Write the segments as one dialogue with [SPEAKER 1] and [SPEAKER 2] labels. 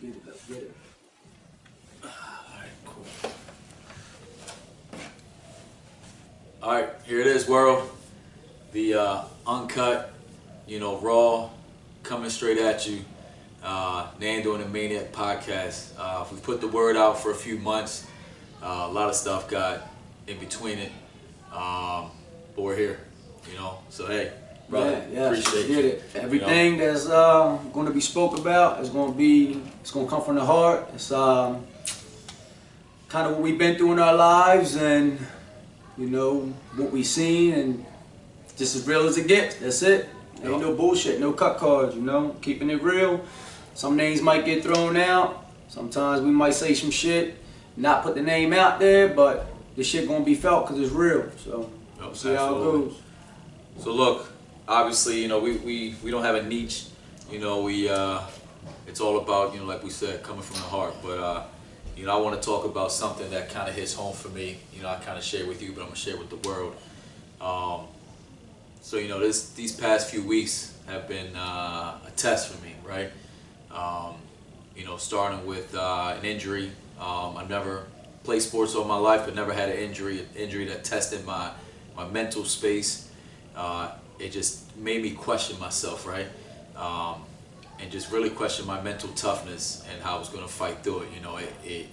[SPEAKER 1] Get it, let's get it.
[SPEAKER 2] Alright, cool. Alright, here it is, world. The uncut, raw, coming straight at you. Nando and the Maniac podcast. We've put the word out for a few months. A lot of stuff got in between it. But we're here, So hey, brother, appreciate
[SPEAKER 1] get
[SPEAKER 2] you.
[SPEAKER 1] it. Everything that's going to be spoke about is going to come from the heart. It's kind of what we've been through in our lives, and what we've seen, and just as real as it gets. That's it. Ain't no bullshit, no cut cards. Keeping it real. Some names might get thrown out. Sometimes we might say some shit, not put the name out there, but this shit gonna be felt because it's real. So see how it goes.
[SPEAKER 2] So look, obviously, we don't have a niche. It's all about, like we said, coming from the heart. But I want to talk about something that kind of hits home for me. I kind of share with you, but I'm gonna share with the world. So these past few weeks have been a test for me, right? Starting with an injury. I've never played sports all my life, but never had an injury that tested my mental space. It just made me question myself, right? And just really question my mental toughness and how I was going to fight through it.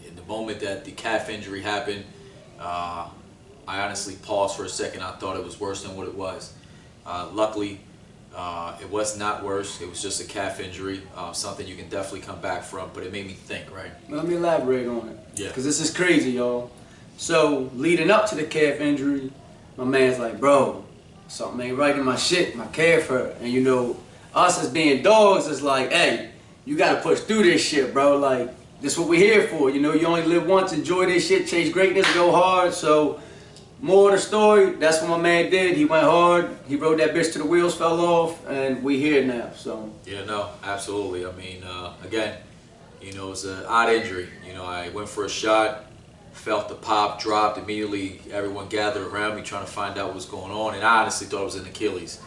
[SPEAKER 2] In the moment that the calf injury happened, I honestly paused for a second. I thought it was worse than what it was. Luckily, it was not worse. It was just a calf injury, something you can definitely come back from, but it made me think, right?
[SPEAKER 1] Well, let me elaborate on it.
[SPEAKER 2] Yeah.
[SPEAKER 1] Because this is crazy, y'all. So, leading up to the calf injury, my man's like, bro, something ain't right in my shit, my calf hurt. And us as being dogs is like, hey, you gotta push through this shit, bro. Like, this is what we're here for. You only live once, enjoy this shit, chase greatness, go hard. So, more of the story, that's what my man did. He went hard, he rode that bitch till the wheels fell off, and we here now, so.
[SPEAKER 2] Yeah, no, absolutely. I mean, again, it was an odd injury. I went for a shot, felt the pop, dropped immediately. Everyone gathered around me trying to find out what was going on, and I honestly thought it was an Achilles,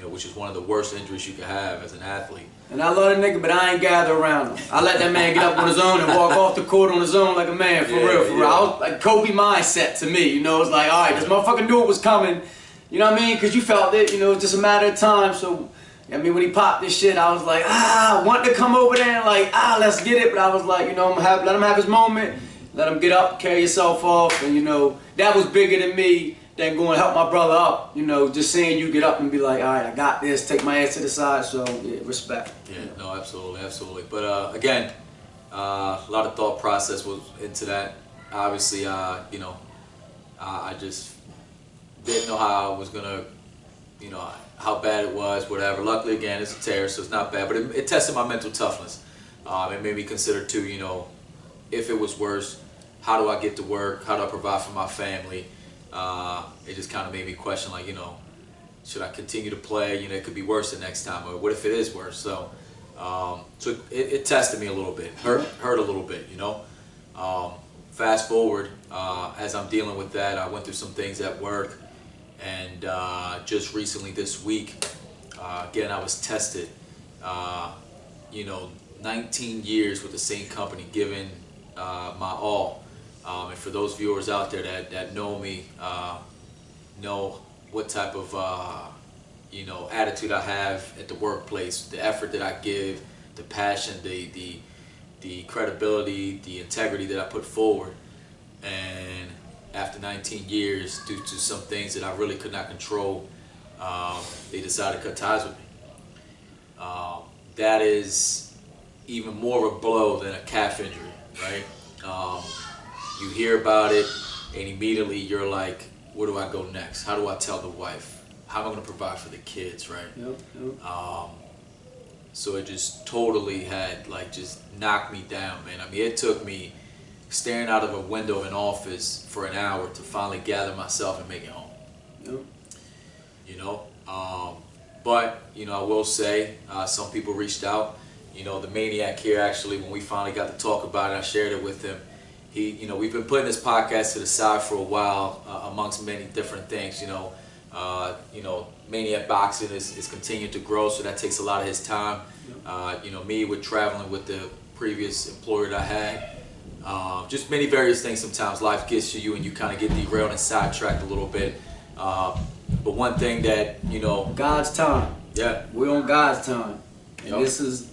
[SPEAKER 2] which is one of the worst injuries you could have as an athlete.
[SPEAKER 1] And I love the nigga, but I ain't gather around him. I let that man get up on his own and walk off the court on his own like a man, for real. I was like Kobe mindset to me, it's like, all right, this motherfucker knew it was coming, you know what I mean? Because you felt it, it was just a matter of time. So, when he popped this shit, I was like, I want to come over there and like, let's get it. But I was like, let him have his moment, let him get up, carry yourself off, and that was bigger than me. Than going to help my brother up, just seeing you get up and be like, all right, I got this, take my ass to the side, so yeah, respect.
[SPEAKER 2] Yeah, no, absolutely. But again, a lot of thought process was into that. Obviously, I just didn't know how I was gonna, how bad it was, whatever. Luckily, again, it's a tear, so it's not bad, but it tested my mental toughness. It made me consider too, if it was worse, how do I get to work? How do I provide for my family? It just kind of made me question, like, should I continue to play? It could be worse the next time, or what if it is worse? So, it tested me a little bit, hurt a little bit, Fast forward, as I'm dealing with that, I went through some things at work, and just recently this week, again, I was tested. 19 years with the same company, giving my all. And for those viewers out there that know me, know what type of attitude I have at the workplace, the effort that I give, the passion, the credibility, the integrity that I put forward. And after 19 years, due to some things that I really could not control, they decided to cut ties with me. That is even more of a blow than a calf injury, right? You hear about it, and immediately you're like, where do I go next? How do I tell the wife? How am I going to provide for the kids, right?
[SPEAKER 1] Yep.
[SPEAKER 2] So it just totally had, just knocked me down, man. I mean, it took me staring out of a window of an office for an hour to finally gather myself and make it home.
[SPEAKER 1] Yep.
[SPEAKER 2] But, I will say, some people reached out. The Maniac here, actually, when we finally got to talk about it, I shared it with him. We've been putting this podcast to the side for a while, amongst many different things. Maniac boxing is continuing to grow, so that takes a lot of his time. You know, me with traveling with the previous employer that I had. Just many various things. Sometimes life gets to you and you kind of get derailed and sidetracked a little bit. But one thing that, you know,
[SPEAKER 1] God's time.
[SPEAKER 2] Yeah.
[SPEAKER 1] We're on God's time. And this is,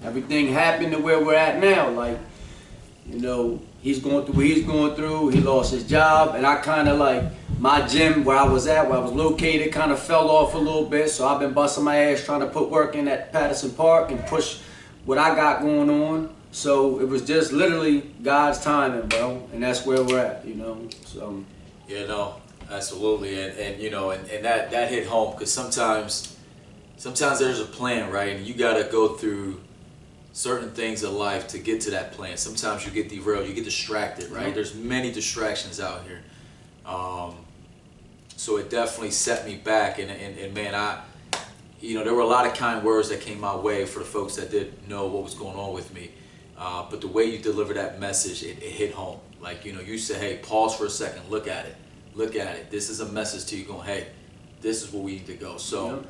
[SPEAKER 1] everything happened to where we're at now. Like, you know, he's going through what he's going through. He lost his job. And I kind of like, my gym where I was located, kind of fell off a little bit. So I've been busting my ass trying to put work in at Patterson Park and push what I got going on. So it was just literally God's timing, bro. And that's where we're at, you know. So.
[SPEAKER 2] Yeah, no, absolutely. And you know, and that hit home, because sometimes there's a plan, right? And you got to go through certain things in life to get to that plan. Sometimes you get derailed, you get distracted, right? There's many distractions out here. So it definitely set me back. And man, you know, there were a lot of kind words that came my way for the folks that didn't know what was going on with me. But the way you deliver that message, it hit home. Like, you know, you say, hey, pause for a second, look at it. Look at it. This is a message to you going, hey, this is where we need to go. So,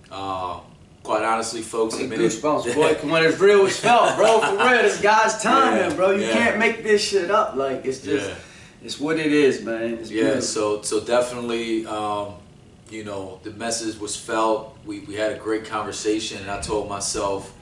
[SPEAKER 2] quite honestly, folks,
[SPEAKER 1] goosebumps, boy. When it's real, it's felt, bro. For real, it's God's timing, bro. You can't make this shit up. Like, it's just, it's what it is, man. It's beautiful.
[SPEAKER 2] So definitely, you know, the message was felt. We had a great conversation, and I told myself,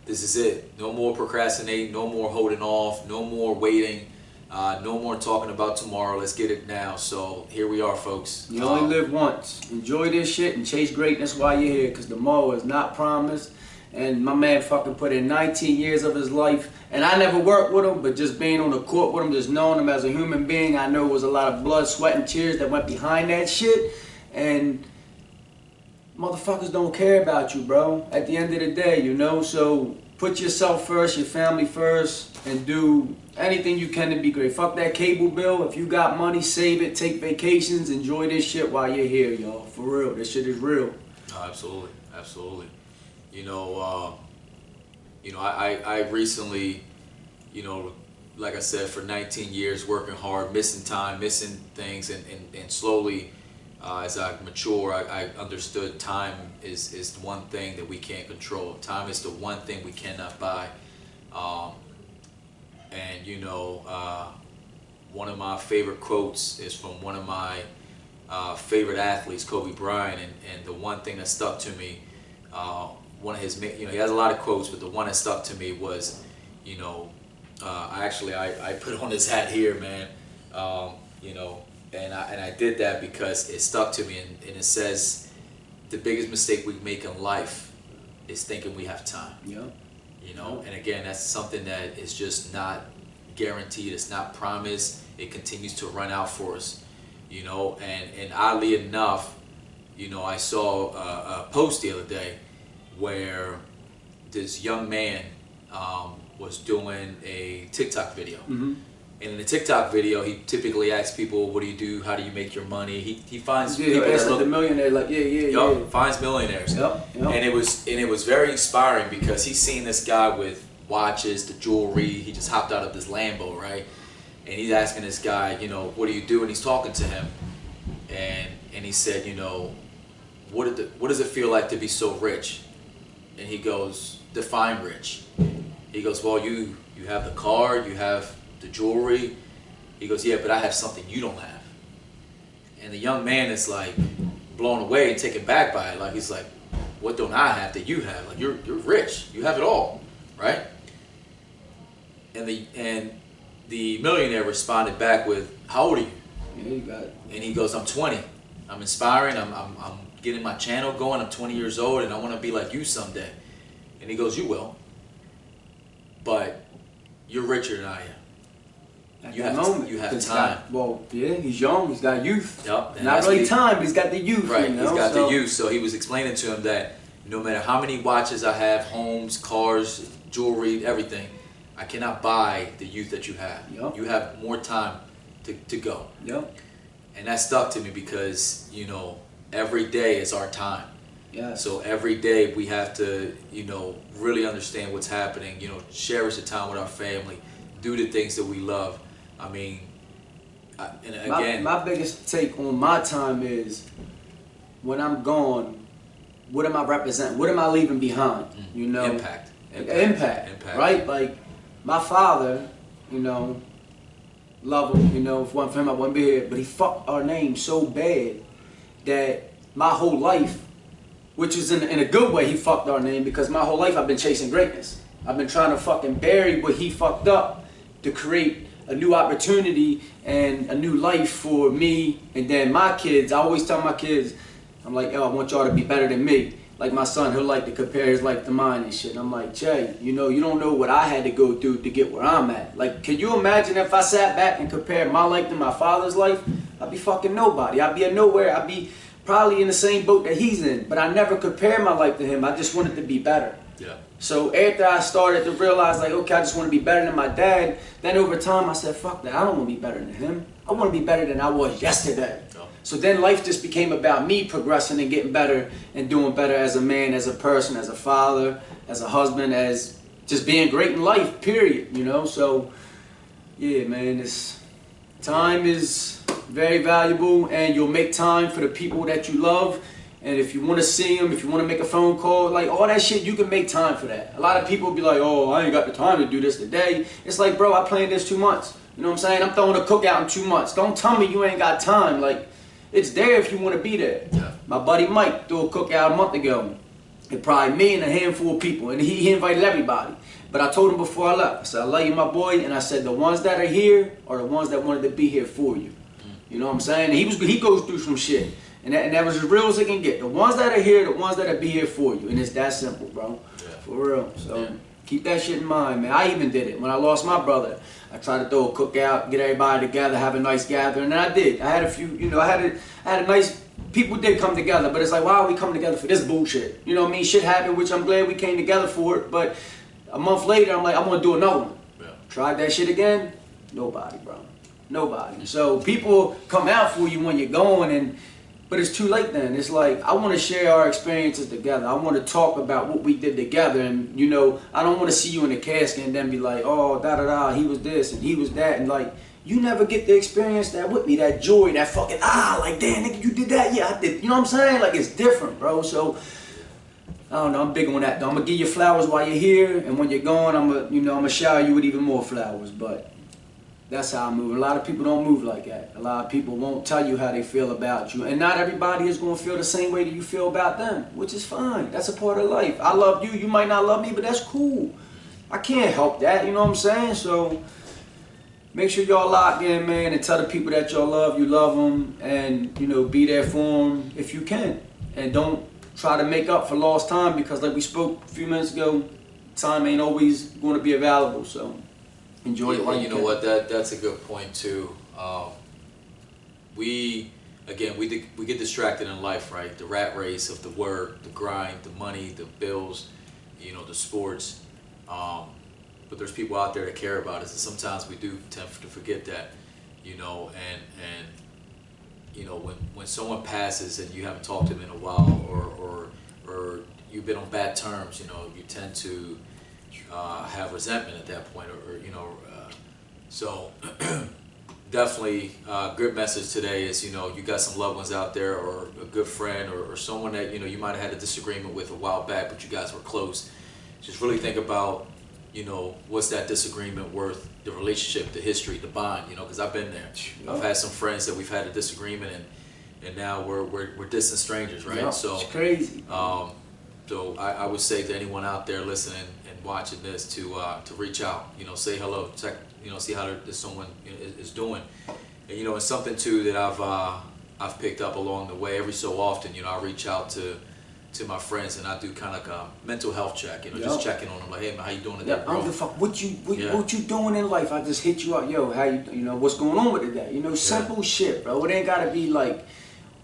[SPEAKER 2] this is it. No more procrastinating, no more holding off, no more waiting, no more talking about tomorrow. Let's get it now. So here we are, folks.
[SPEAKER 1] You only live once. Enjoy this shit and chase greatness while you're here, because tomorrow is not promised. And my man fucking put in 19 years of his life. And I never worked with him, but just being on the court with him, just knowing him as a human being, I know it was a lot of blood, sweat, and tears that went behind that shit. And motherfuckers don't care about you, bro, at the end of the day, you know? So put yourself first, your family first, and do anything you can to be great. Fuck that cable bill. If you got money, save it, take vacations, enjoy this shit while you're here, y'all. For real, this shit is real.
[SPEAKER 2] Oh, absolutely, absolutely. You know, I recently, you know, like I said, for 19 years working hard, missing time, missing things, and slowly, as I mature, I understood time is the one thing that we can't control. Time is the one thing we cannot buy. And you know, one of my favorite quotes is from one of my favorite athletes, Kobe Bryant, and the one thing that stuck to me, one of his, you know, he has a lot of quotes, but the one that stuck to me was, you know, I put on his hat here, man, you know, and I did that because it stuck to me, and it says, the biggest mistake we make in life is thinking we have time.
[SPEAKER 1] Yeah.
[SPEAKER 2] You know, and again, that's something that is just not guaranteed. It's not promised. It continues to run out for us. You know, and oddly enough, you know, I saw a post the other day where this young man was doing a TikTok video. And in the TikTok video, he typically asks people, "What do you do? How do you make your money?" He finds people that look
[SPEAKER 1] the millionaire, like
[SPEAKER 2] finds millionaires.
[SPEAKER 1] Yep.
[SPEAKER 2] And it was very inspiring because he's seen this guy with watches, the jewelry. He just hopped out of this Lambo, right? And he's asking this guy, you know, "What do you do?" And he's talking to him, and he said, you know, what does it feel like to be so rich? And he goes, "Define rich." He goes, "Well, you have the car, you have the jewelry." He goes, "Yeah, but I have something you don't have." And the young man is like blown away and taken back by it. Like, he's like, "What don't I have that you have? Like, you're rich, you have it all, right?" And the millionaire responded back with, "How old are you?"
[SPEAKER 1] Yeah, you got it.
[SPEAKER 2] And he goes, "I'm 20. I'm inspiring. I'm getting my channel going. I'm 20 years old, and I want to be like you someday." And he goes, "You will, but you're richer than I am. You have time."
[SPEAKER 1] Well, yeah, he's young. He's got youth.
[SPEAKER 2] Yep.
[SPEAKER 1] Not really time, but he's got the youth.
[SPEAKER 2] Right.
[SPEAKER 1] You know?
[SPEAKER 2] He's got the youth. So he was explaining to him that no matter how many watches I have, homes, cars, jewelry, everything, I cannot buy the youth that you have.
[SPEAKER 1] Yep.
[SPEAKER 2] You have more time to go.
[SPEAKER 1] Yep.
[SPEAKER 2] And that stuck to me because, you know, every day is our time.
[SPEAKER 1] Yeah.
[SPEAKER 2] So every day we have to, you know, really understand what's happening, you know, cherish the time with our family, do the things that we love. I mean, and again,
[SPEAKER 1] my biggest take on my time is when I'm gone, what am I representing? What am I leaving behind? You know,
[SPEAKER 2] Impact,
[SPEAKER 1] right? Like my father, you know, love him. You know, if it wasn't for him, I wouldn't be here. But he fucked our name so bad that my whole life, which is in a good way, he fucked our name, because my whole life I've been chasing greatness. I've been trying to fucking bury what he fucked up to create a new opportunity and a new life for me and then my kids. I always tell my kids, I'm like, yo, I want y'all to be better than me. Like my son, he'll like to compare his life to mine and shit. And I'm like, Jay, you know, you don't know what I had to go through to get where I'm at. Like, can you imagine if I sat back and compared my life to my father's life? I'd be fucking nobody. I'd be a nowhere. I'd be probably in the same boat that he's in. But I never compared my life to him. I just wanted to be better.
[SPEAKER 2] Yeah.
[SPEAKER 1] So after I started to realize, like, okay, I just want to be better than my dad, then over time I said, fuck that, I don't want to be better than him. I want to be better than I was yesterday. Oh. So then life just became about me progressing and getting better and doing better as a man, as a person, as a father, as a husband, as just being great in life, period, you know? So, yeah, man, time is very valuable, and you'll make time for the people that you love. And if you want to see them, if you want to make a phone call, like all that shit, you can make time for that. A lot of people be like, oh, I ain't got the time to do this today. It's like, bro, I planned this 2 months. You know what I'm saying? I'm throwing a cookout in 2 months. Don't tell me you ain't got time. Like, it's there if you want to be there. Yeah. My buddy Mike threw a cookout a month ago. It probably me and a handful of people. And he invited everybody. But I told him before I left, I said, I love you, my boy. And I said, the ones that are here are the ones that wanted to be here for you. You know what I'm saying? And he goes through some shit. And that was as real as it can get. The ones that are here, the ones that will be here for you. And it's that simple, bro. Yeah. For real. So keep that shit in mind, man. I even did it. When I lost my brother, I tried to throw a cookout, get everybody together, have a nice gathering. And I did. I had a few, you know, I had a nice, people did come together. But it's like, why are we coming together for this bullshit? You know what I mean? Shit happened, which I'm glad we came together for it. But a month later, I'm like, I'm going to do another one. Yeah. Tried that shit again? Nobody, bro. Nobody. So people come out for you when you're going, but it's too late then. It's like, I want to share our experiences together. I want to talk about what we did together. And, you know, I don't want to see you in the casket and then be like, oh, da-da-da, he was this and he was that. And, like, you never get to experience that with me, that joy, that fucking, like, damn, nigga, you did that? Yeah, I did. You know what I'm saying? Like, it's different, bro. So, I don't know. I'm big on that, though. I'm going to give you flowers while you're here. And when you're gone, I'm going to shower you with even more flowers. But that's how I move. A lot of people don't move like that. A lot of people won't tell you how they feel about you. And not everybody is going to feel the same way that you feel about them, which is fine. That's a part of life. I love you. You might not love me, but that's cool. I can't help that. You know what I'm saying? So make sure y'all lock in, man, and tell the people that y'all love, you love them, and, you know, be there for them if you can. And don't try to make up for lost time, because like we spoke a few minutes ago, time ain't always going to be available. So enjoy it while you can.
[SPEAKER 2] Know what? That's a good point too. We get distracted in life, right? The rat race of the work, the grind, the money, the bills, you know, the sports. But there's people out there that care about us, and sometimes we do tend to forget that, you know. And you know, when someone passes and you haven't talked to them in a while, or you've been on bad terms, you know, you tend to have resentment at that point, or you know, so definitely good message today is, you know, you got some loved ones out there, or a good friend, or someone that, you know, you might have had a disagreement with a while back, but you guys were close. Just really think about, you know, what's that disagreement worth, the relationship, the history, the bond, you know, because I've been there. I've had some friends that we've had a disagreement, and now we're distant strangers, right? So
[SPEAKER 1] it's crazy.
[SPEAKER 2] So I would say to anyone out there listening and watching this to reach out, you know, say hello, check, you know, see how someone is doing. And, you know, it's something too that I've picked up along the way. Every so often, you know, I reach out to my friends and I do kind of like a mental health check, you know, just checking on them, like, hey man, how you doing today, bro?
[SPEAKER 1] I don't give a fuck what you doing in life. I just hit you up, yo, how you know, what's going on with it today? You know, simple shit, bro. It ain't gotta be like,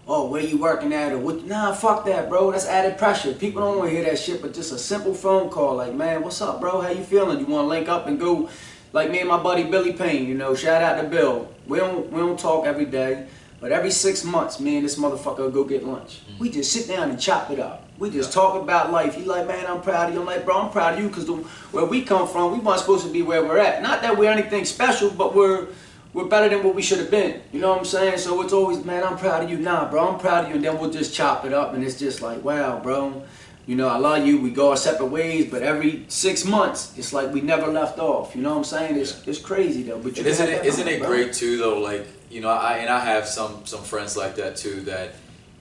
[SPEAKER 1] oh, where you working at, or what? Nah, fuck that, bro. That's added pressure. People don't want to hear that shit, but just a simple phone call, like, man, what's up, bro? How you feeling? You want to link up and go, like me and my buddy Billy Payne, you know, shout out to Bill. We don't talk every day, but every 6 months, me and this motherfucker will go get lunch. We just sit down and chop it up. We just talk about life. He like, man, I'm proud of you. I'm like, bro, I'm proud of you, because where we come from, we weren't supposed to be where we're at. Not that we're anything special, but we're we're better than what we should have been. You know what I'm saying? So it's always, man, I'm proud of you. Nah, bro, I'm proud of you. And then we'll just chop it up, and it's just like, wow, bro. You know, I love you. We go our separate ways, but every 6 months, it's like we never left off. You know what I'm saying? It's crazy though. But you
[SPEAKER 2] isn't it great too though? Like, you know, I have some friends like that too, that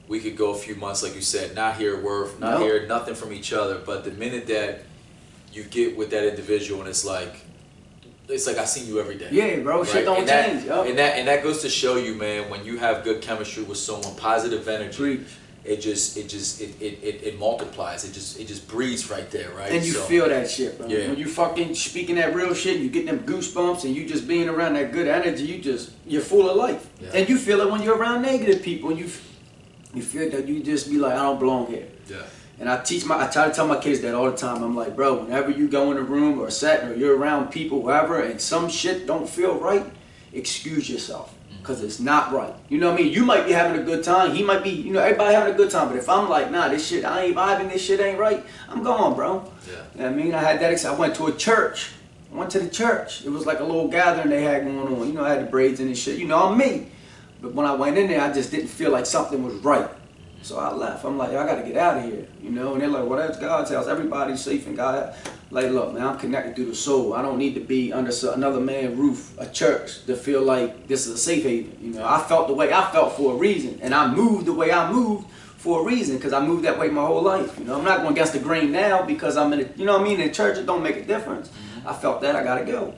[SPEAKER 2] we could go a few months, like you said, not hear a word, not hear nothing from each other. But the minute that you get with that individual, and it's like I seen you every day.
[SPEAKER 1] Yeah, bro. Right? Shit don't change.
[SPEAKER 2] And that goes to show you, man, when you have good chemistry with someone, positive energy. Preach. It multiplies. It just breathes right there, right?
[SPEAKER 1] And you feel that shit, bro. Yeah. When you fucking speaking that real shit, you get them goosebumps, and you just being around that good energy, you're full of life. Yeah. And you feel it when you're around negative people, and you feel that you just be like, I don't belong here. Yeah. And I try to tell my kids that all the time. I'm like, bro, whenever you go in a room or a set or you're around people, whoever, and some shit don't feel right, excuse yourself. Because it's not right. You know what I mean? You might be having a good time. He might be, you know, everybody having a good time. But if I'm like, nah, this shit, I ain't vibing, this shit ain't right, I'm gone, bro. Yeah. You know what I mean? I had that, I went to a church. I went to the church. It was like a little gathering they had going on. You know, I had the braids in and shit. You know, I'm me. But when I went in there, I just didn't feel like something was right. So I left. I'm like, I got to get out of here. You know, and they're like, well, that's God's house. Everybody's safe in God. Like, look, man, I'm connected through the soul. I don't need to be under another man's roof, a church, to feel like this is a safe haven. You know, I felt the way I felt for a reason. And I moved the way I moved for a reason, because I moved that way my whole life. You know, I'm not going against the grain now because I'm in a, you know what I mean, in church, it don't make a difference. Mm-hmm. I felt that, I got to go.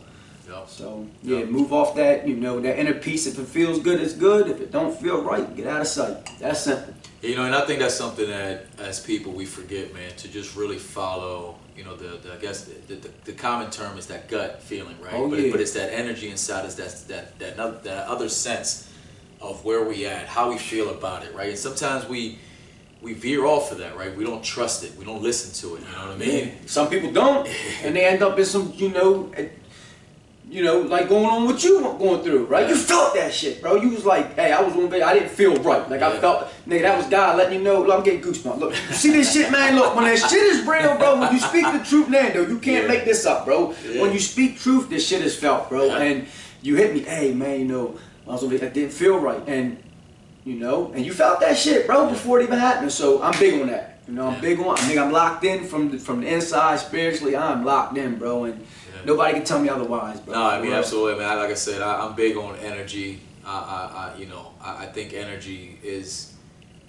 [SPEAKER 1] Yep. So, yeah, move off that, you know, that inner peace. If it feels good, it's good. If it don't feel right, get out of sight. That's simple.
[SPEAKER 2] You know, and I think that's something that, as people, we forget, man, to just really follow, you know, I guess the common term is that gut feeling, right?
[SPEAKER 1] Oh,
[SPEAKER 2] but
[SPEAKER 1] yeah.
[SPEAKER 2] But it's that energy inside us, that other sense of where we at, how we feel about it, right? And sometimes we veer off of that, right? We don't trust it. We don't listen to it, you know what I mean?
[SPEAKER 1] Yeah. Some people don't, and they end up in some, you know, like going on what you were going through, right? Yeah. You felt that shit, bro. You was like, hey, I was on bed, I didn't feel right. Like, I felt, nigga, that was God letting you know. Look, I'm getting goosebumps. Look, you see this shit, man? Look, when that shit is real, bro, when you speak the truth, Nando, you can't make this up, bro. Yeah. When you speak truth, this shit is felt, bro. Yeah. And you hit me, hey, man, you know, I didn't feel right. And, you know, and you felt that shit, bro, before it even happened. So I'm big on that. You know, I'm big on, I'm locked in from the inside, spiritually, I'm locked in, bro. And nobody can tell me otherwise, bro.
[SPEAKER 2] No, I mean, absolutely, man. Like I said, I'm big on energy. I think energy is,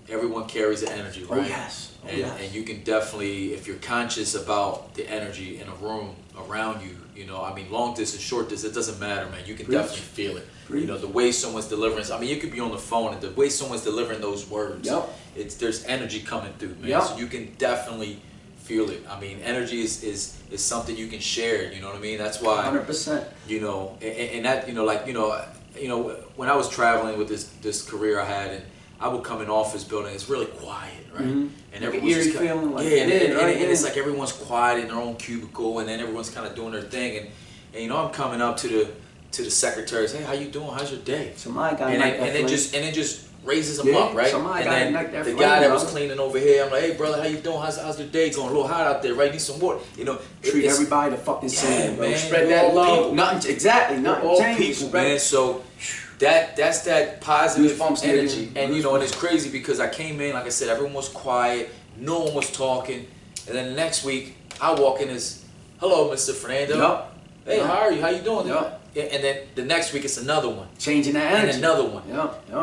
[SPEAKER 2] everyone carries the energy, right?
[SPEAKER 1] Oh, yes. Oh, yes.
[SPEAKER 2] And you can definitely, if you're conscious about the energy in a room around you, you know, I mean, long distance, short distance, it doesn't matter, man. You can definitely feel it. You know, the way someone's delivering, I mean, you could be on the phone, and the way someone's delivering those words, there's energy coming through, man. So you can definitely feel it. I mean, energy is something you can share. You know what I mean? That's why.
[SPEAKER 1] 100%.
[SPEAKER 2] You know, and that, you know, like, you know, when I was traveling with this career I had, and I would come in office building, it's really quiet, right?
[SPEAKER 1] Mm-hmm.
[SPEAKER 2] And
[SPEAKER 1] like everyone's just feeling like
[SPEAKER 2] and it's like everyone's quiet in their own cubicle, and then everyone's kind of doing their thing, and you know, I'm coming up to the secretaries, hey, how you doing? How's your day?
[SPEAKER 1] Somebody got
[SPEAKER 2] and it just raises them up, right? And then the guy that was cleaning over here, I'm like, hey brother, how you doing? How's your day going? A little hot out there, right? Need some water. You know,
[SPEAKER 1] treat everybody the fucking same, bro.
[SPEAKER 2] Man,
[SPEAKER 1] spread that love.
[SPEAKER 2] People.
[SPEAKER 1] Nothing
[SPEAKER 2] all
[SPEAKER 1] changes,
[SPEAKER 2] people, man. So that's that positive energy, and you know, and it's crazy because I came in, like I said, everyone was quiet, no one was talking, and then the next week I walk in as, hello, Mr. Fernando. Hey, how are you? How you doing? And then the next week it's another one.
[SPEAKER 1] Changing that energy.
[SPEAKER 2] And another one.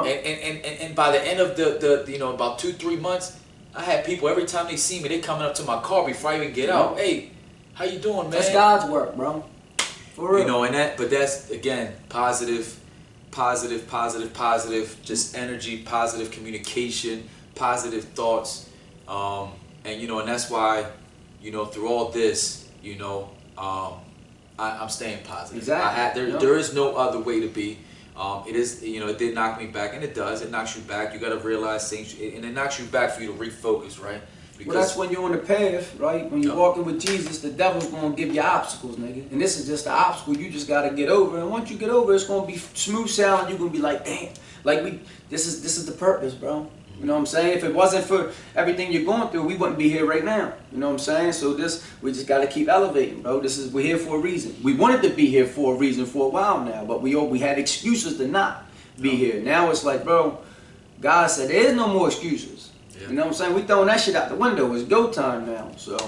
[SPEAKER 2] And by the end of the you know, about 2-3 months, I had people, every time they see me, they coming up to my car before I even get out. Hey, how you doing, man?
[SPEAKER 1] That's God's work, bro. For real.
[SPEAKER 2] You know, but that's, again, positive, just energy, positive communication, positive thoughts. And, you know, and that's why, you know, through all this, you know, I'm staying positive.
[SPEAKER 1] Exactly.
[SPEAKER 2] There is no other way to be. It is, you know, it did knock me back, and it does. It knocks you back. You got to realize things, and it knocks you back for you to refocus, right?
[SPEAKER 1] Well, that's when you're on the path, right? When you're walking with Jesus, the devil's gonna give you obstacles, nigga. And this is just the obstacle you just gotta get over. And once you get over, it's gonna be smooth sailing. You're gonna be like, damn, like this is the purpose, bro. You know what I'm saying? If it wasn't for everything you're going through, we wouldn't be here right now. You know what I'm saying? So we just gotta keep elevating, bro. We're here for a reason. We wanted to be here for a reason for a while now, but we had excuses to not be here. Now it's like, bro, God said there is no more excuses. Yeah. You know what I'm saying? We throwing that shit out the window. It's go time now. So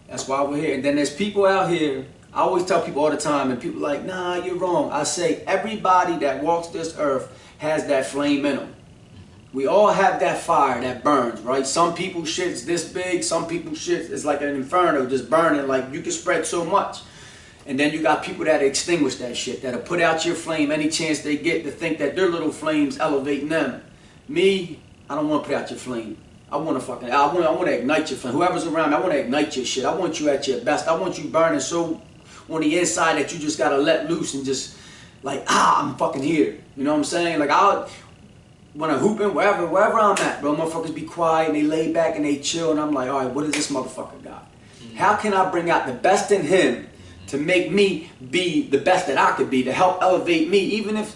[SPEAKER 1] that's why we're here. And then there's people out here. I always tell people all the time, and people are like, nah, you're wrong. I say everybody that walks this earth has that flame in them. We all have that fire that burns, right? Some people shit's this big, some people shit is like an inferno just burning, like you can spread so much. And then you got people that extinguish that shit, that'll put out your flame any chance they get to think that their little flame's elevating them. Me, I don't want to put out your flame. I want to ignite your flame. Whoever's around me, I want to ignite your shit. I want you at your best. I want you burning so on the inside that you just gotta let loose and just like, I'm fucking here. You know what I'm saying? Like when I'm hooping, wherever I'm at, bro, motherfuckers be quiet and they lay back and they chill, and I'm like, all right, what does this motherfucker got? How can I bring out the best in him to make me be the best that I could be, to help elevate me, even if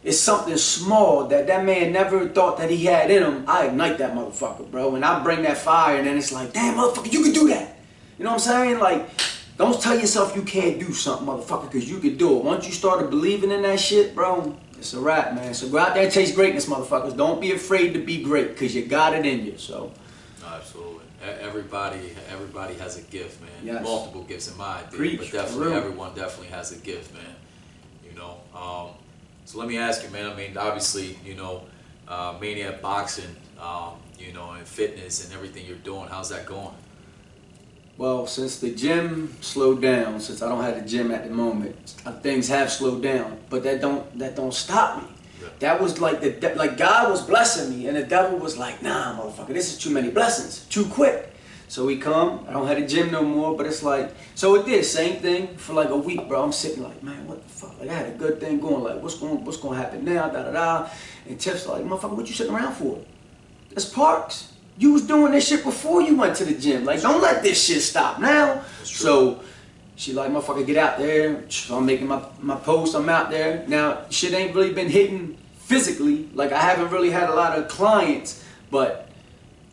[SPEAKER 1] it's something small that man never thought that he had in him? I ignite that motherfucker, bro, and I bring that fire, and then it's like, damn, motherfucker, you can do that. You know what I'm saying? Like, don't tell yourself you can't do something, motherfucker, because you can do it. Once you started believing in that shit, bro, it's a wrap, man. So go out there and chase greatness, motherfuckers. Don't be afraid to be great, because you got it in you. So.
[SPEAKER 2] Absolutely. Everybody has a gift, man.
[SPEAKER 1] Yes.
[SPEAKER 2] Multiple gifts in my idea.
[SPEAKER 1] Preach,
[SPEAKER 2] but definitely everyone definitely has a gift, man. You know. So let me ask you, man. I mean, obviously, you know, Maniac boxing, you know, and fitness and everything you're doing. How's that going?
[SPEAKER 1] Well, since the gym slowed down, since I don't have the gym at the moment, things have slowed down. But that don't stop me. Yeah. That was like like God was blessing me, and the devil was like, nah, motherfucker, this is too many blessings, too quick. So we come, I don't have the gym no more, but it's like, so it did, same thing for like a week, bro. I'm sitting like, man, what the fuck? Like I had a good thing going, like what's going to happen now, da-da-da. And Tiff's like, motherfucker, what you sitting around for? It's Parks. You was doing this shit before you went to the gym. Like, don't let this shit stop now. So she like, motherfucker, get out there. So I'm making my posts, I'm out there. Now, shit ain't really been hitting physically. Like, I haven't really had a lot of clients, but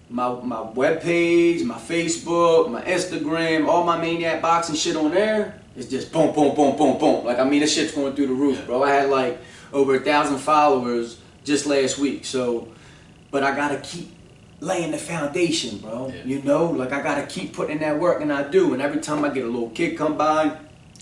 [SPEAKER 1] my webpage, my Facebook, my Instagram, all my Maniac boxing shit on there, it's just boom, boom, boom, boom, boom. Like, I mean, this shit's going through the roof, bro. I had like over 1,000 followers just last week. So, but I gotta keep laying the foundation, bro. Yeah. You know, like I gotta keep putting in that work, and I do. And every time I get a little kid come by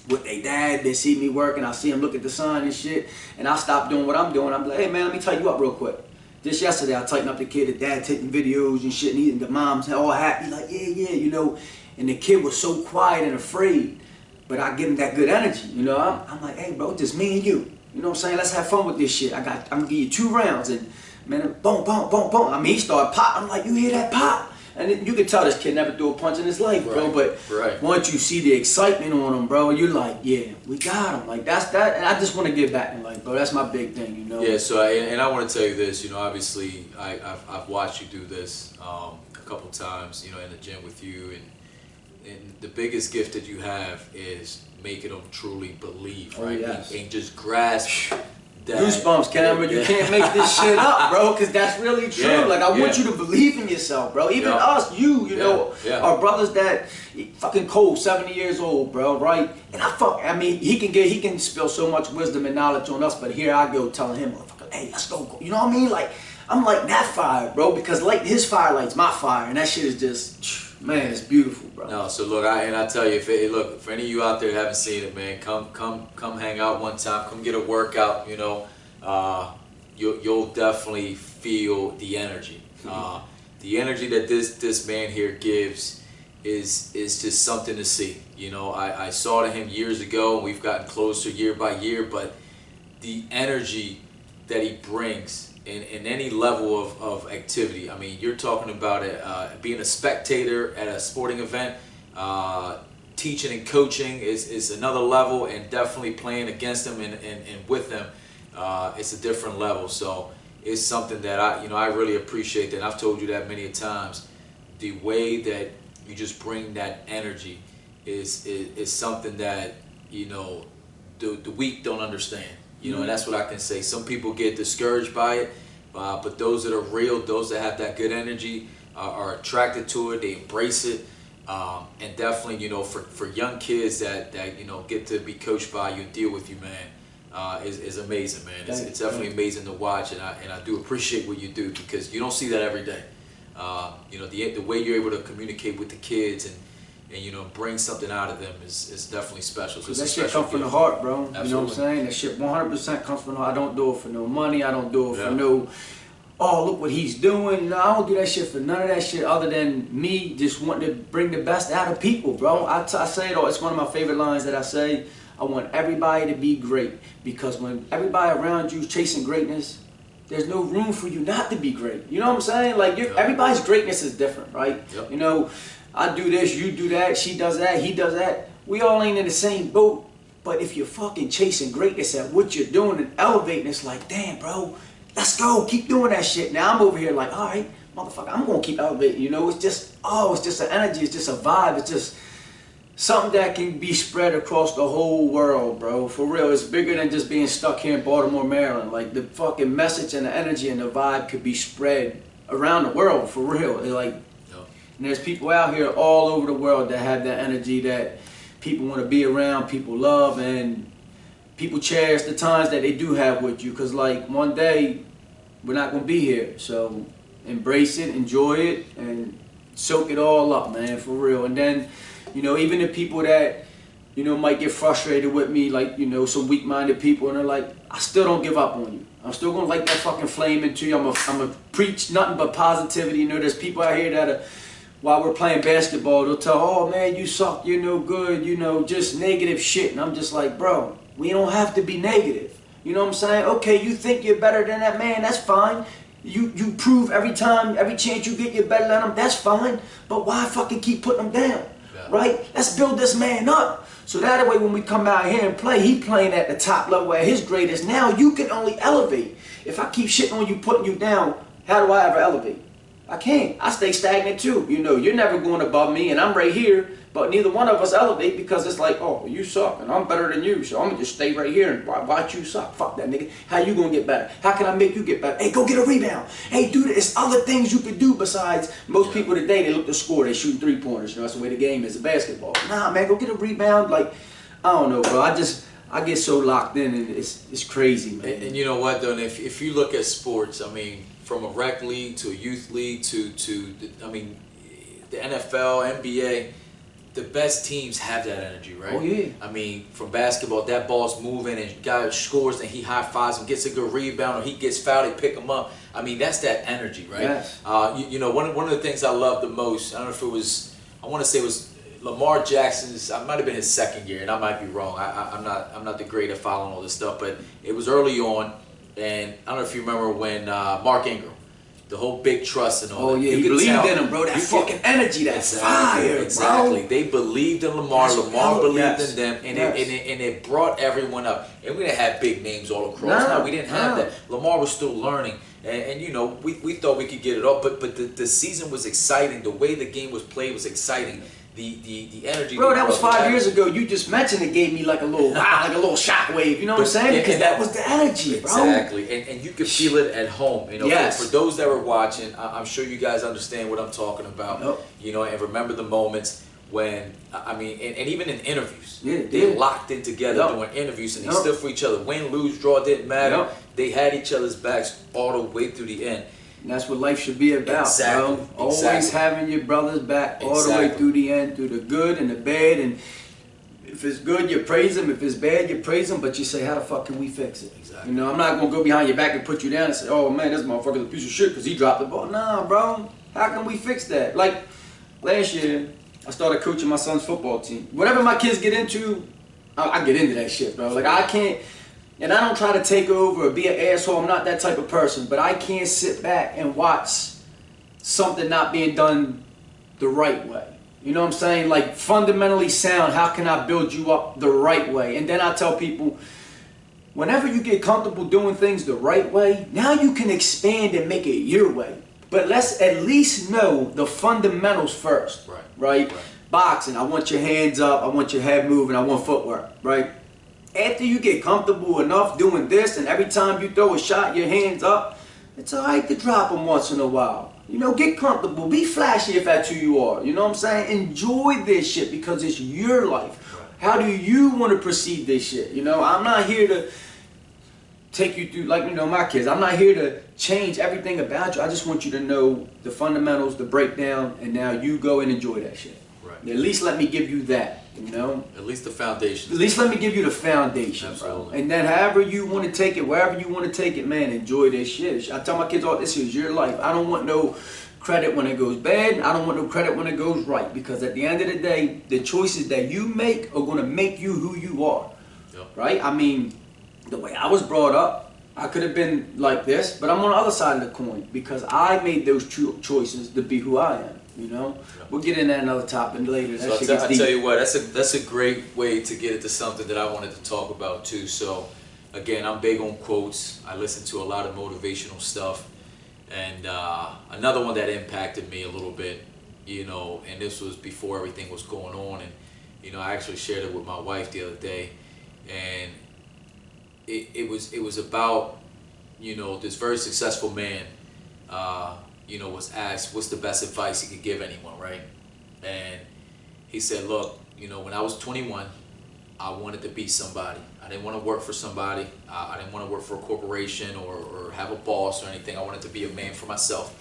[SPEAKER 1] with their dad, they see me working, I see them look at the sign and shit, and I stop doing what I'm doing. I'm like, hey man, let me tighten you up real quick. Just yesterday, I tightened up the kid, the dad taking videos and shit, and the mom's all happy, like, yeah, you know. And the kid was so quiet and afraid, but I give him that good energy, you know. I'm like, hey bro, just me and you. You know what I'm saying? Let's have fun with this shit. I'm gonna give you 2 rounds, and man, boom, boom, boom, boom. I mean, he started pop. I'm like, you hear that pop? And then you can tell this kid never threw a punch in his life, bro. But once you see the excitement on him, bro, you're like, yeah, we got him. Like, that's that. And I just want to give back in life, bro. That's my big thing, you know?
[SPEAKER 2] Yeah, so, I want to tell you this, you know, obviously, I've watched you do this a couple times, you know, in the gym with you. And the biggest gift that you have is making them truly believe, right?
[SPEAKER 1] Oh, yes.
[SPEAKER 2] And just grasp that.
[SPEAKER 1] Goosebumps, Cameron. You can't make this shit up, bro, because that's really true. Yeah, like, I want you to believe in yourself, bro. Even us, you know, our brothers that fucking cold, 70 years old, bro, right? And I mean, he can spill so much wisdom and knowledge on us, but here I go telling him, motherfucker, hey, let's go. You know what I mean? Like, I'm like that fire, bro, because like his fire lights my fire, and that shit is just, man, it's beautiful, bro.
[SPEAKER 2] No, so look, I tell you, look, for any of you out there who haven't seen it, man, come hang out one time, come get a workout, you know. You'll definitely feel the energy. The energy that this man here gives is just something to see. You know, I saw to him years ago, and we've gotten closer year by year, but the energy that he brings in any level of activity. I mean, you're talking about being a spectator at a sporting event, teaching and coaching is another level, and definitely playing against them and with them, it's a different level. So it's something that I really appreciate that. And I've told you that many times. The way that you just bring that energy is something that, you know, the weak don't understand. You know, and that's what I can say. Some people get discouraged by it, but those that are real, those that have that good energy, are attracted to it. They embrace it, and definitely, you know, for young kids that you know get to be coached by you and deal with you, man, is amazing, man. It's definitely amazing to watch, and I do appreciate what you do, because you don't see that every day. You know, the way you're able to communicate with the kids and you know, bring something out of them is definitely special. So
[SPEAKER 1] that shit come from the heart, bro.
[SPEAKER 2] Absolutely.
[SPEAKER 1] You know what I'm saying? That shit 100% comes from the heart. I don't do it for no money. I don't do it for no, oh, look what he's doing. No, I don't do that shit for none of that shit other than me just wanting to bring the best out of people, bro. I say it all. It's one of my favorite lines that I say. I want everybody to be great, because when everybody around you is chasing greatness, there's no room for you not to be great. You know what I'm saying? Like, everybody's greatness is different, right? You know, I do this, you do that, she does that, he does that. We all ain't in the same boat. But if you're fucking chasing greatness at what you're doing and elevating, it's like, damn, bro, let's go, keep doing that shit. Now I'm over here like, all right, motherfucker, I'm gonna keep elevating. You know, it's just, it's just an energy, it's just a vibe, it's just something that can be spread across the whole world, bro. For real, it's bigger than just being stuck here in Baltimore, Maryland. Like, the fucking message and the energy and the vibe could be spread around the world, for real. It's like, and there's people out here all over the world that have that energy that people want to be around, people love, and people cherish the times that they do have with you. Because, like, one day, we're not going to be here. So, embrace it, enjoy it, and soak it all up, man, for real. And then, you know, even the people that, you know, might get frustrated with me, like, you know, some weak-minded people, and they're like, I still don't give up on you. I'm still going to light that fucking flame into you. I'm going to preach nothing but positivity. You know, there's people out here that are, while we're playing basketball, they'll tell, oh man, you suck, you're no good, you know, just negative shit. And I'm just like, bro, we don't have to be negative. You know what I'm saying? Okay, you think you're better than that man, that's fine. You prove every time, every chance you get you're better than him, that's fine. But why fucking keep putting him down, right? Let's build this man up. So that way when we come out here and play, he playing at the top level at his greatest. Now you can only elevate. If I keep shitting on you, putting you down, how do I ever elevate? I can't. I stay stagnant too. You know, you're never going above me, and I'm right here, but neither one of us elevate, because it's like, oh, you suck, and I'm better than you, so I'm going to just stay right here and watch you suck. Fuck that nigga. How you going to get better? How can I make you get better? Hey, go get a rebound. Hey, dude, there's other things you could do besides, most people today, they look to score, they shoot three-pointers. You know, that's the way the game is, a basketball. Nah, man, go get a rebound. Like, I don't know, bro. I get so locked in, and it's crazy, man.
[SPEAKER 2] And you know what, though, if you look at sports, I mean, from a rec league to a youth league to I mean, the NFL, NBA, the best teams have that energy, right?
[SPEAKER 1] Oh, yeah.
[SPEAKER 2] I mean, from basketball, that ball's moving and guy scores and he high-fives him, gets a good rebound, or he gets fouled, they pick him up. I mean, that's that energy, right?
[SPEAKER 1] Yes.
[SPEAKER 2] You know, one of the things I love the most, I don't know if it was, I want to say it was Lamar Jackson's, I might have been his second year, and I might be wrong. I'm not the great at following all this stuff, but it was early on. And I don't know if you remember when Mark Ingram, the whole big trust and all that.
[SPEAKER 1] Oh yeah, he believed in him, bro. That fucking energy, that fire,
[SPEAKER 2] exactly.
[SPEAKER 1] Bro.
[SPEAKER 2] They believed in Lamar. Lamar believed in them, and it brought everyone up. And we didn't have big names all across. No, we didn't have that. Lamar was still learning, and you know, we thought we could get it all, but the season was exciting. The way the game was played was exciting. The energy.
[SPEAKER 1] Bro, that was 5 years ago. You just mentioned it gave me like a little shockwave. You know what I'm saying? Because that was the energy, bro.
[SPEAKER 2] Exactly, and you could feel it at home. You know, for those that were watching, I'm sure you guys understand what I'm talking about. You know, and remember the moments when, I mean, and even in interviews, they locked in together doing interviews, and they stood for each other. Win, lose, draw, didn't matter. They had each other's backs all the way through the end.
[SPEAKER 1] And that's what life should be about, bro. Always having your brother's back all the way through the end, through the good and the bad. And if it's good, you praise him. If it's bad, you praise him. But you say, how the fuck can we fix it?
[SPEAKER 2] Exactly.
[SPEAKER 1] You know, I'm not going to go behind your back and put you down and say, oh, man, this motherfucker's a piece of shit because he dropped the ball. Nah, bro. How can we fix that? Like, last year, I started coaching my son's football team. Whatever my kids get into, I get into that shit, bro. Like, I can't... And I don't try to take over or be an asshole. I'm not that type of person. But I can't sit back and watch something not being done the right way. You know what I'm saying? Like, fundamentally sound, how can I build you up the right way? And then I tell people, whenever you get comfortable doing things the right way, now you can expand and make it your way. But let's at least know the fundamentals first. Right? Boxing, I want your hands up, I want your head moving, I want footwork, right? After you get comfortable enough doing this, and every time you throw a shot, your hands up, It's alright to drop them once in a while. You know, get comfortable. Be flashy if that's who you are. You know what I'm saying? Enjoy this shit because it's your life.
[SPEAKER 2] Right.
[SPEAKER 1] How do you want to perceive this shit? You know, I'm not here to take you through, like, you know, my kids. I'm not here to change everything about you. I just want you to know the fundamentals, the breakdown, and now you go and enjoy that shit.
[SPEAKER 2] Right.
[SPEAKER 1] At least let me give you that, you know?
[SPEAKER 2] At least the foundation.
[SPEAKER 1] At least let me give you the foundation,
[SPEAKER 2] Absolutely.
[SPEAKER 1] bro. And then however you want to take it, wherever you want to take it, man, enjoy this shit. I tell my kids all this is your life. I don't want no credit when it goes bad. I don't want no credit when it goes right. Because at the end of the day, the choices that you make are going to make you who you are.
[SPEAKER 2] Yep.
[SPEAKER 1] Right? I mean, the way I was brought up, I could have been like this, but I'm on the other side of the coin because I made those choices to be who I am. You know, we'll get into that another topic later. That shit gets
[SPEAKER 2] I
[SPEAKER 1] deep.
[SPEAKER 2] tell you what, that's a great way to get into something that I wanted to talk about too. So, again, I'm big on quotes. I listen to a lot of motivational stuff, and another one that impacted me a little bit, you know, and this was before everything was going on, and you know, I actually shared it with my wife the other day, and it was about, you know, this very successful man. You know, was asked what's the best advice he could give anyone, right? And he said, look, you know, when I was 21, I wanted to be somebody. I didn't want to work for somebody. I didn't want to work for a corporation or have a boss or anything. I wanted to be a man for myself.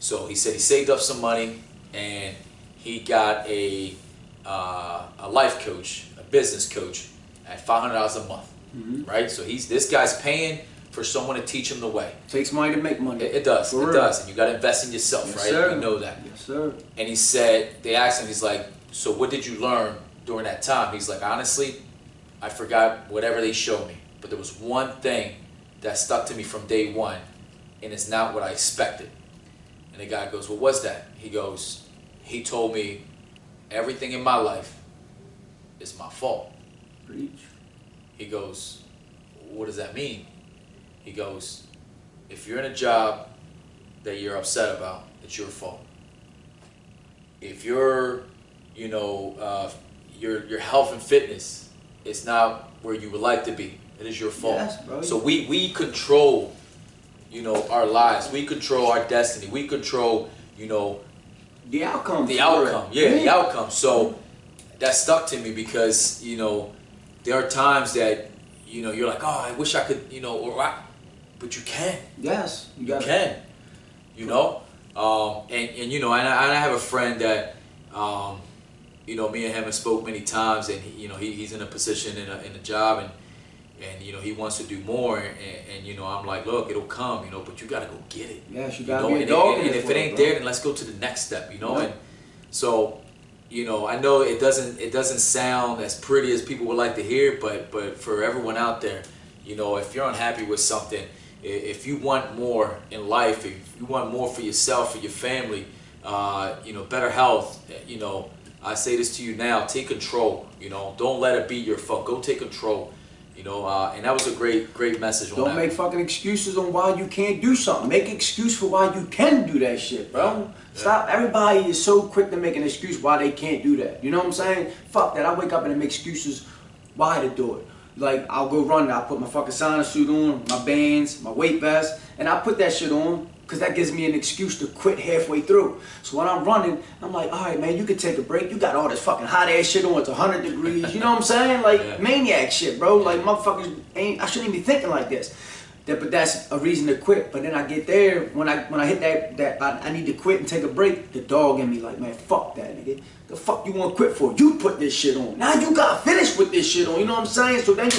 [SPEAKER 2] So he said he saved up some money and he got a life coach, a business coach at $500 a month, right? So this guy's paying for someone to teach him the way.
[SPEAKER 1] Takes money to make money.
[SPEAKER 2] It does. It does. And you got to invest in yourself,
[SPEAKER 1] Yes,
[SPEAKER 2] right?
[SPEAKER 1] Sir.
[SPEAKER 2] You know that.
[SPEAKER 1] Yes, sir.
[SPEAKER 2] And he said, they asked him, he's like, so what did you learn during that time? He's like, honestly, I forgot whatever they showed me. But there was one thing that stuck to me from day one, and it's not what I expected. And the guy goes, well, what's that? He goes, he told me everything in my life is my fault.
[SPEAKER 1] Preach.
[SPEAKER 2] He goes, what does that mean? He goes, if you're in a job that you're upset about, it's your fault. If you're, you know, your health and fitness is not where you would like to be, it is your fault.
[SPEAKER 1] Yes, bro.
[SPEAKER 2] So we control, you know, our lives. We control our destiny. We control, you know,
[SPEAKER 1] the outcome.
[SPEAKER 2] the outcome. Yeah, the outcome. So that stuck to me because, you know, there are times that, you know, you're like, oh, I wish I could, you know, but you can.
[SPEAKER 1] Yes,
[SPEAKER 2] you can. You know, and you know, and I have a friend that, you know, me and him have spoke many times, and he, you know, he's in a position in a job, and you know, he wants to do more, and you know, I'm like, look, it'll come, you know, but you gotta go get it.
[SPEAKER 1] Yes, you gotta
[SPEAKER 2] know?
[SPEAKER 1] be a dog.
[SPEAKER 2] And if it ain't there, then let's go to the next step, you know. And so, you know, I know it doesn't sound as pretty as people would like to hear, but for everyone out there, you know, if you're unhappy with something, if you want more in life, if you want more for yourself, for your family, you know, better health, you know, I say this to you now, take control, you know, don't let it be your fault, go take control, you know, and that was a great message on that.
[SPEAKER 1] Don't make fucking excuses on why you can't do something. Make an excuse for why you can do that shit, bro.
[SPEAKER 2] Yeah.
[SPEAKER 1] Stop. Everybody is so quick to make an excuse why they can't do that. You know what I'm saying? Fuck that. I wake up and I make excuses why to do it. Like, I'll go running, I'll put my fucking sauna suit on, my bands, my weight vest, and I put that shit on because that gives me an excuse to quit halfway through. So when I'm running, I'm like, all right, man, you can take a break. You got all this fucking hot ass shit on, it's 100 degrees. You know what I'm saying? Like, Maniac shit, bro. Like, motherfuckers I shouldn't even be thinking like this. But that's a reason to quit. But then I get there, when I hit that I need to quit and take a break, the dog in me like, man, fuck that, nigga. The fuck you want to quit for? You put this shit on. Now you got finished with this shit on. You know what I'm saying? So then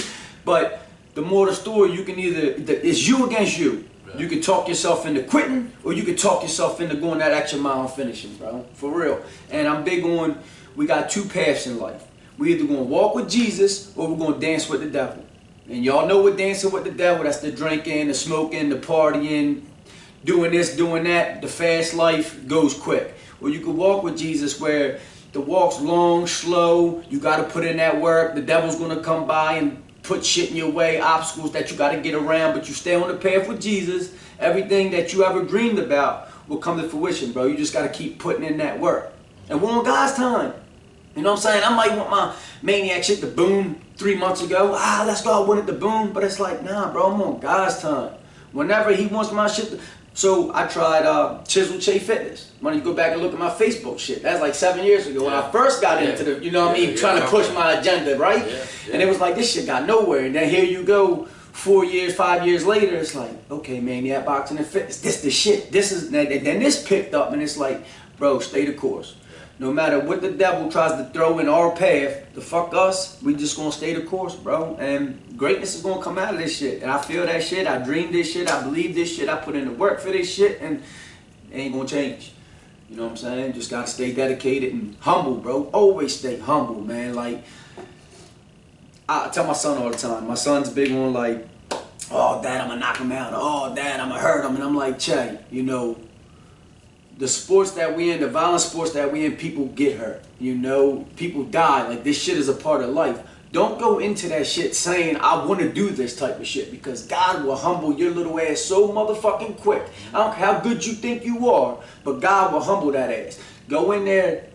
[SPEAKER 1] but the more the story, you can it's you against you. Yeah. You can talk yourself into quitting, or you can talk yourself into going that extra mile and finishing, bro. For real. And I'm big on, we got two paths in life. We either gonna walk with Jesus, or we're gonna dance with the devil. And y'all know what dancing with the devil, that's the drinking, the smoking, the partying, doing this, doing that. The fast life goes quick. Or you can walk with Jesus where the walk's long, slow, you got to put in that work. The devil's going to come by and put shit in your way, obstacles that you got to get around, but you stay on the path with Jesus. Everything that you ever dreamed about will come to fruition, bro. You just got to keep putting in that work. And we're on God's time. You know what I'm saying? I might want my Maniac shit to boom 3 months ago. Let's go, I want it to boom. But it's like, nah, bro, I'm on God's time. Whenever he wants my shit, so I tried Chisel Che Fitness. When you go back and look at my Facebook shit, that's like 7 years ago when I first got into the, you know what I mean, trying to push my agenda, right? And it was like, this shit got nowhere. And then here you go, 4 years, 5 years later, it's like, okay, Maniac Boxing and Fitness, this the shit. This is, then this picked up, and it's like, bro, stay the course. No matter what the devil tries to throw in our path, to fuck us, we just gonna stay the course, bro. And greatness is gonna come out of this shit. And I feel that shit, I dream this shit, I believe this shit, I put in the work for this shit, and it ain't gonna change. You know what I'm saying? Just gotta stay dedicated and humble, bro. Always stay humble, man. Like, I tell my son all the time, my son's big on like, oh, dad, I'm gonna knock him out. Oh, dad, I'm gonna hurt him. And I'm like, Che, you know, the sports that we in, the violent sports that we in, people get hurt. You know, people die. Like, this shit is a part of life. Don't go into that shit saying, I want to do this type of shit, because God will humble your little ass so motherfucking quick. I don't care how good you think you are, but God will humble that ass. Go in there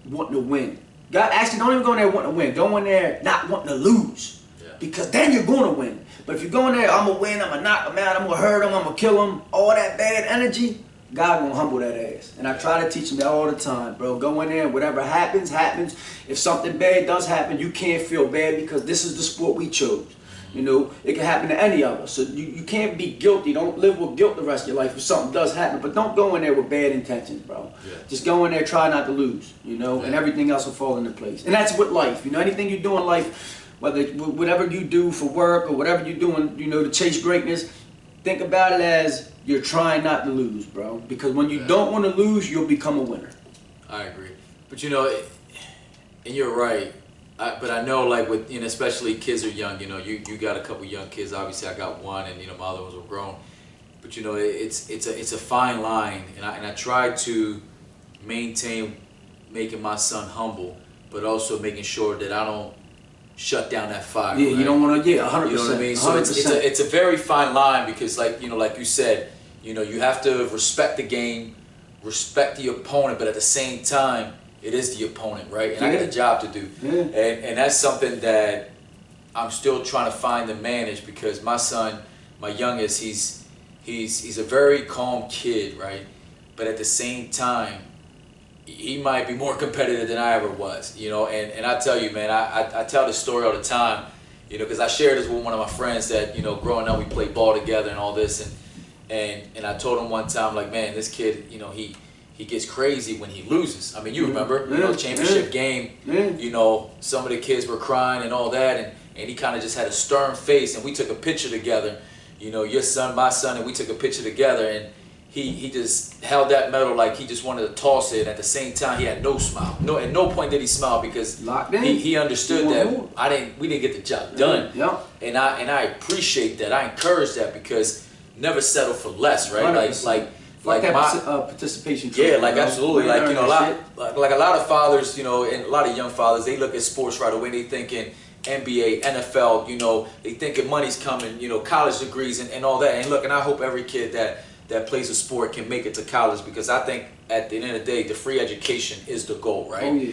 [SPEAKER 1] wanting to win. God, actually, don't even go in there wanting to win. Go in there not wanting to lose, because then you're going to win. But if you go in there, I'm going to win, I'm going to knock him out, I'm going to hurt him, I'm going to kill him, all that bad energy, God gonna humble that ass. And I try to teach him that all the time, bro. Go in there, whatever happens, happens. If something bad does happen, you can't feel bad, because this is the sport we chose. You know, it can happen to any of us. So you can't be guilty. Don't live with guilt the rest of your life if something does happen. But don't go in there with bad intentions, bro. Just go in there, try not to lose, you know, and everything else will fall into place. And that's with life. You know, anything you do in life, whatever you do for work or whatever you're doing, you know, to chase greatness, think about it as you're trying not to lose, bro. Because when you don't want to lose, you'll become a winner.
[SPEAKER 2] I agree. But you know, and you're right. But I know, like, with, you know, especially kids are young, you know, you got a couple young kids. Obviously, I got one, and, you know, my other ones were grown. But, you know, it's a fine line. And I try to maintain making my son humble, but also making sure that I don't shut down that fire.
[SPEAKER 1] Yeah, right? You don't want to, 100%.
[SPEAKER 2] You know what I mean? So it's a very fine line, because, like, you know, like you said, you know, you have to respect the game, respect the opponent, but at the same time, it is the opponent, right? And I got a job to do. And that's something that I'm still trying to find and manage, because my son, my youngest, he's a very calm kid, right? But at the same time, he might be more competitive than I ever was, you know. And I tell you, man, I tell this story all the time, you know, because I shared this with one of my friends that, you know, growing up we played ball together and all this, and I told him one time, like, man, this kid, you know, he gets crazy when he loses. I mean, you remember, you know, championship game, you know, some of the kids were crying and all that, and he kind of just had a stern face, and we took a picture together, you know, your son, my son, and we took a picture together, and he just held that medal like he just wanted to toss it. At the same time, he had no smile. No, at no point did he smile, because he understood that we didn't get the job done. And I appreciate that. I encourage that, because never settle for less, right?
[SPEAKER 1] 100%. Like that participation.
[SPEAKER 2] Yeah, like, absolutely. Like, you know, like a lot of fathers, you know, and a lot of young fathers, they look at sports right away. They thinking NBA, NFL, you know, they thinking money's coming, you know, college degrees and all that. And look, and I hope every kid that plays a sport can make it to college, because I think at the end of the day, the free education is the goal, right?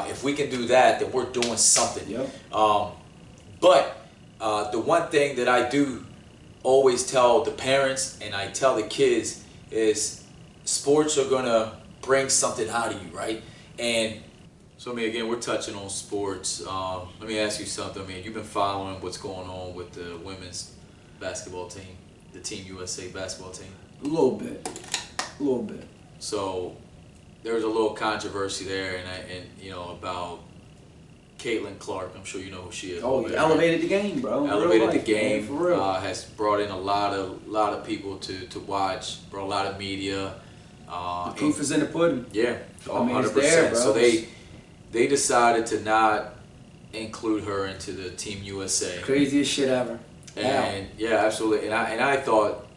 [SPEAKER 2] If we can do that, then we're doing something. But the one thing that I do always tell the parents, and I tell the kids, is sports are gonna bring something out of you, right? And so, I mean, again, we're touching on sports. Let me ask you something. I mean, you've been following what's going on with the women's basketball team, the Team USA basketball team?
[SPEAKER 1] A little bit.
[SPEAKER 2] So there was a little controversy there, and you know, about Caitlin Clark. I'm sure you know who she is.
[SPEAKER 1] Oh, elevated the game, bro.
[SPEAKER 2] Elevated the game. For real. Has brought in a lot of people to watch. Brought a lot of media.
[SPEAKER 1] The proof is in the pudding.
[SPEAKER 2] Yeah, 100%.
[SPEAKER 1] It's there, bro.
[SPEAKER 2] So they decided to not include her into the Team USA.
[SPEAKER 1] Craziest shit ever.
[SPEAKER 2] And yeah, absolutely. And I thought,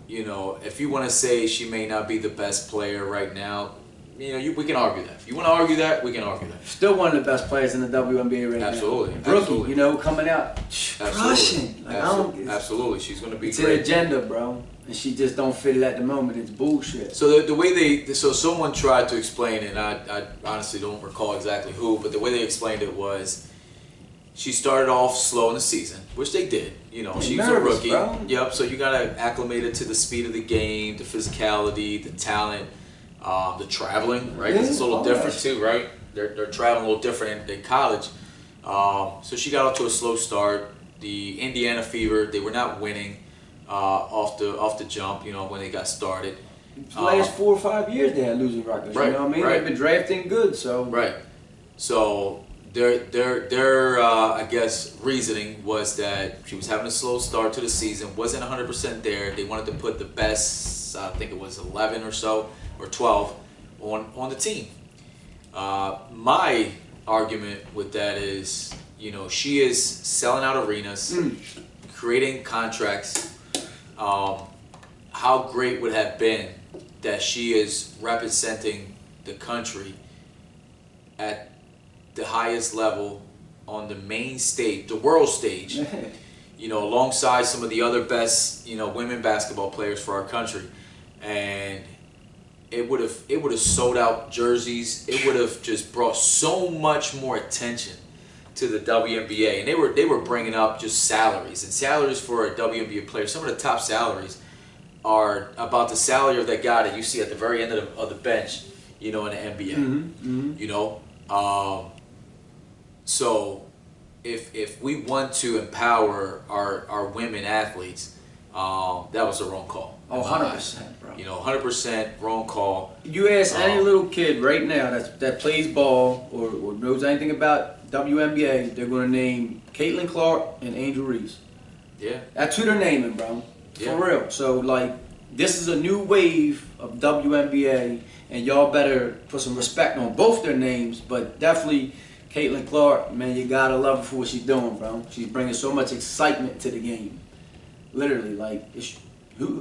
[SPEAKER 2] you know, if you want to say she may not be the best player right now, you know, we can argue that. If you want to argue that, we can argue that.
[SPEAKER 1] Still one of the best players in the WNBA right
[SPEAKER 2] absolutely.
[SPEAKER 1] now. Rookie, you know, coming out, crushing. Like,
[SPEAKER 2] absolutely. She's going to be
[SPEAKER 1] it's
[SPEAKER 2] great.
[SPEAKER 1] It's an agenda, bro. And she just don't fit it at the moment. It's bullshit.
[SPEAKER 2] So the way so someone tried to explain it, and I honestly don't recall exactly who, but the way they explained it was, she started off slow in the season, which they did. You know, she's a rookie.
[SPEAKER 1] Bro.
[SPEAKER 2] Yep. So you gotta acclimate her to the speed of the game, the physicality, the talent, the traveling. Right, 'cause it's a little different too, right? They're traveling a little different in college. So she got off to a slow start. The Indiana Fever, they were not winning off the jump. You know, when they got started.
[SPEAKER 1] The last 4 or 5 years they had losing records.
[SPEAKER 2] Right,
[SPEAKER 1] You know what I mean?
[SPEAKER 2] right.
[SPEAKER 1] They've been drafting good, so.
[SPEAKER 2] Right. So their I guess reasoning was that she was having a slow start to the season, wasn't 100% there. They wanted to put the best, I think it was 11 or so or 12 on the team. My argument with that is, you know, she is selling out arenas, creating contracts. How great would have been that she is representing the country at the highest level on the main stage, the world stage, you know, alongside some of the other best, you know, women basketball players for our country. And it would have sold out jerseys. It would have just brought so much more attention to the WNBA. And they were bringing up just salaries, and salaries for a WNBA player. Some of the top salaries are about the salary of that guy that you see at the very end of the bench, you know, in the NBA. You know, so if we want to empower our women athletes, that was the wrong call.
[SPEAKER 1] Oh, 100%, bro.
[SPEAKER 2] You know, 100% wrong call.
[SPEAKER 1] You ask any little kid right now that plays ball or knows anything about WNBA, they're going to name Caitlin Clark and Angel Reese.
[SPEAKER 2] Yeah.
[SPEAKER 1] That's who they're naming, bro.
[SPEAKER 2] Yeah.
[SPEAKER 1] For real. So, like, this is a new wave of WNBA, and y'all better put some respect on both their names, but definitely Caitlin Clark, man, you gotta love her for what she's doing, bro. She's bringing so much excitement to the game. Literally, like,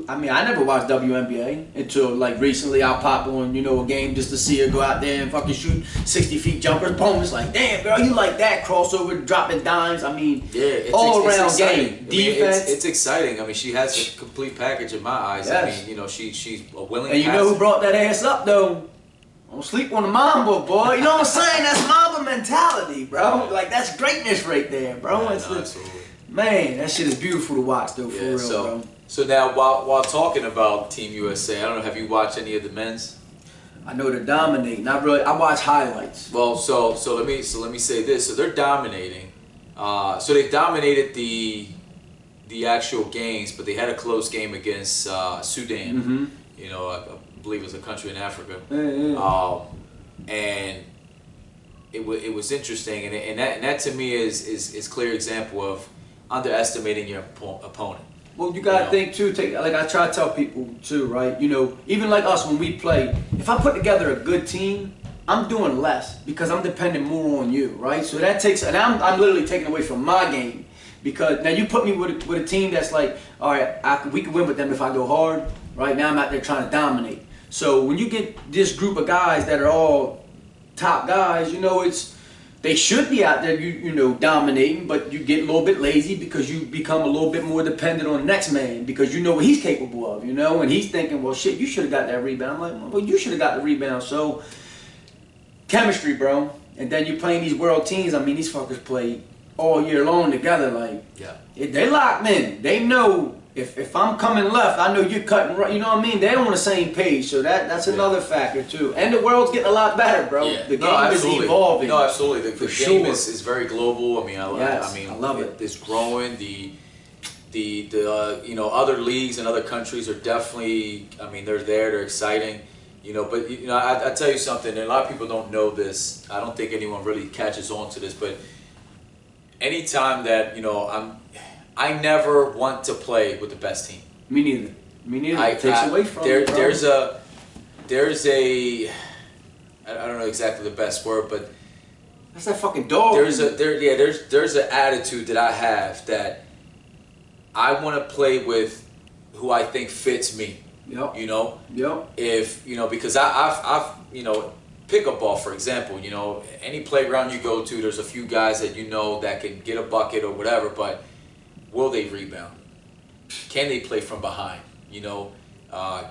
[SPEAKER 1] I mean, I never watched WNBA until, like, recently I popped on, you know, a game just to see her go out there and fucking shoot 60 feet jumpers. Boom, it's like, damn, girl, you like that crossover, dropping dimes. I mean,
[SPEAKER 2] yeah, it's
[SPEAKER 1] all-around
[SPEAKER 2] exciting.
[SPEAKER 1] game.
[SPEAKER 2] I mean,
[SPEAKER 1] Defense.
[SPEAKER 2] it's exciting. I mean, she has a complete package in my eyes.
[SPEAKER 1] Yes.
[SPEAKER 2] I mean, you know, she's a willing
[SPEAKER 1] And you know who brought that ass up, though? Don't sleep on the Mamba, boy. You know what I'm saying? That's Mamba mentality, bro. Like, that's greatness right there, bro.
[SPEAKER 2] Yeah,
[SPEAKER 1] It's
[SPEAKER 2] no, absolutely.
[SPEAKER 1] Man, that shit is beautiful to watch, though, for real, bro.
[SPEAKER 2] So now, while talking about Team USA, I don't know, have you watched any of the men's?
[SPEAKER 1] I know they're dominating. Not really. I watch highlights.
[SPEAKER 2] Well, so let me say this. So they're dominating. So they dominated the actual games, but they had a close game against Sudan. You know, I believe it's a country in Africa. And it was interesting, and that to me is clear example of underestimating your opponent.
[SPEAKER 1] Well, you gotta think too. Like I try to tell people too, right? You know, even like us when we play, if I put together a good team, I'm doing less because I'm depending more on you, right? So that takes, and I'm literally taking away from my game because now you put me with a team that's like, all right, we can win with them if I go hard. Right now I'm out there trying to dominate. So when you get this group of guys that are all top guys, you know, they should be out there, you know, dominating, but you get a little bit lazy because you become a little bit more dependent on the next man because you know what he's capable of, you know, and he's thinking, well, shit, you should have got that rebound. I'm like, well, you should have got the rebound. So, chemistry, bro. And then you're playing these world teams. I mean, these fuckers play all year long together. Like, they locked in. They know if I'm coming left, I know you're cutting right. You know what I mean? They're on the same page. So that's another factor, too. And the world's getting a lot better, bro.
[SPEAKER 2] Yeah.
[SPEAKER 1] The game is evolving.
[SPEAKER 2] No, absolutely. The game is very global. I mean, I love it. It's growing. The you know, other leagues and other countries are definitely, I mean, they're there. They're exciting. You know, but you know, I tell you something, and a lot of people don't know this. I don't think anyone really catches on to this, but anytime that, you know, I never want to play with the best team.
[SPEAKER 1] Me neither. It takes away from you, bro.
[SPEAKER 2] There's a I don't know exactly the best word, but
[SPEAKER 1] that's that fucking dog.
[SPEAKER 2] There's an attitude that I have that I want to play with who I think fits me.
[SPEAKER 1] Yep.
[SPEAKER 2] You know.
[SPEAKER 1] Yep.
[SPEAKER 2] If you know, because I've you know, pickup ball, for example, you know, any playground you go to, there's a few guys that you know that can get a bucket or whatever, but will they rebound? Can they play from behind? You know,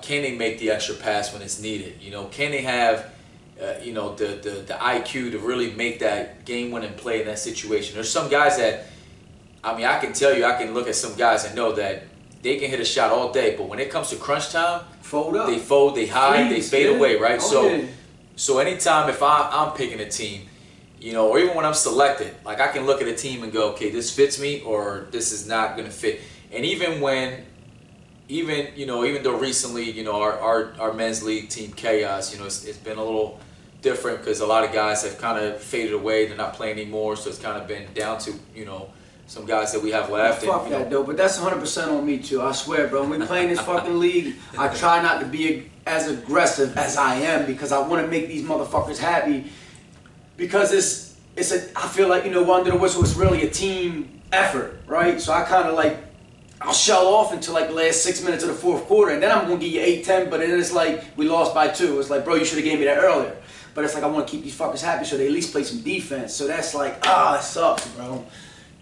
[SPEAKER 2] can they make the extra pass when it's needed? You know, can they have you know, the IQ to really make that game-winning play in that situation. There's some guys that, I mean, I can tell you, I can look at some guys and know that they can hit a shot all day, but when it comes to crunch time,
[SPEAKER 1] fold up.
[SPEAKER 2] They fold, they hide,
[SPEAKER 1] Freeze,
[SPEAKER 2] they fade away, right?
[SPEAKER 1] Oh,
[SPEAKER 2] So anytime if I'm picking a team, you know, or even when I'm selected, like I can look at a team and go, okay, this fits me, or this is not going to fit. And even though recently, you know, our men's league team Chaos, you know, it's been a little different because a lot of guys have kind of faded away. They're not playing anymore, so it's kind of been down to, you know, some guys that we have left.
[SPEAKER 1] Fuck
[SPEAKER 2] and,
[SPEAKER 1] that, though. But that's 100% on me, too. I swear, bro. When we play in this fucking league, I try not to be as aggressive as I am because I want to make these motherfuckers happy. Because I feel like, you know, under the whistle, it's really a team effort, right? So I kind of like, I'll shell off until like the last 6 minutes of the fourth quarter, and then I'm going to give you 8-10, but then it's like, we lost by 2. It's like, bro, you should have gave me that earlier. But it's like, I want to keep these fuckers happy so they at least play some defense. So that's like, it sucks, bro.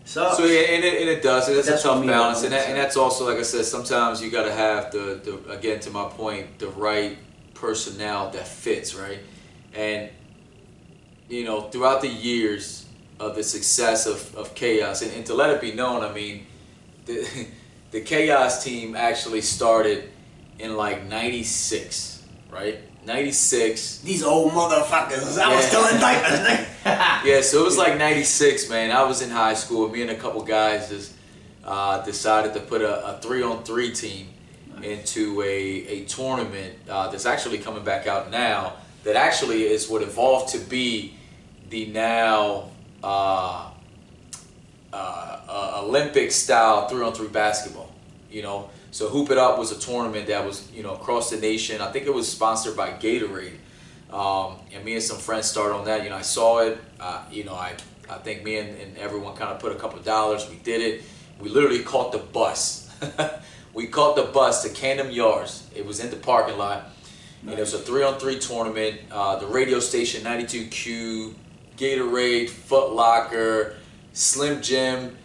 [SPEAKER 1] So
[SPEAKER 2] yeah, and it does. It's a tough balance, and that's also, like I said, sometimes you got to have the again, to my point, the right personnel that fits, right? And you know, throughout the years of the success of Chaos, and to let it be known, I mean, the Chaos team actually started in like '96, right? '96.
[SPEAKER 1] These old motherfuckers. I was still in diapers, nigga.
[SPEAKER 2] Yeah, so it was like '96, man. I was in high school. Me and a couple guys just decided to put a 3-on-3 team into a tournament that's actually coming back out now. That actually is what evolved to be the now Olympic-style 3-on-3 basketball. You know, so Hoop It Up was a tournament that was, you know, across the nation. I think it was sponsored by Gatorade. And me and some friends started on that. You know, I saw it. You know, I think me and everyone kind of put a couple $. We did it. We literally caught the bus. We caught the bus to Camden Yards. It was in the parking lot. Nice. And it was a 3-on-3 tournament. The radio station 92Q, Gatorade, Foot Locker, Slim Jim.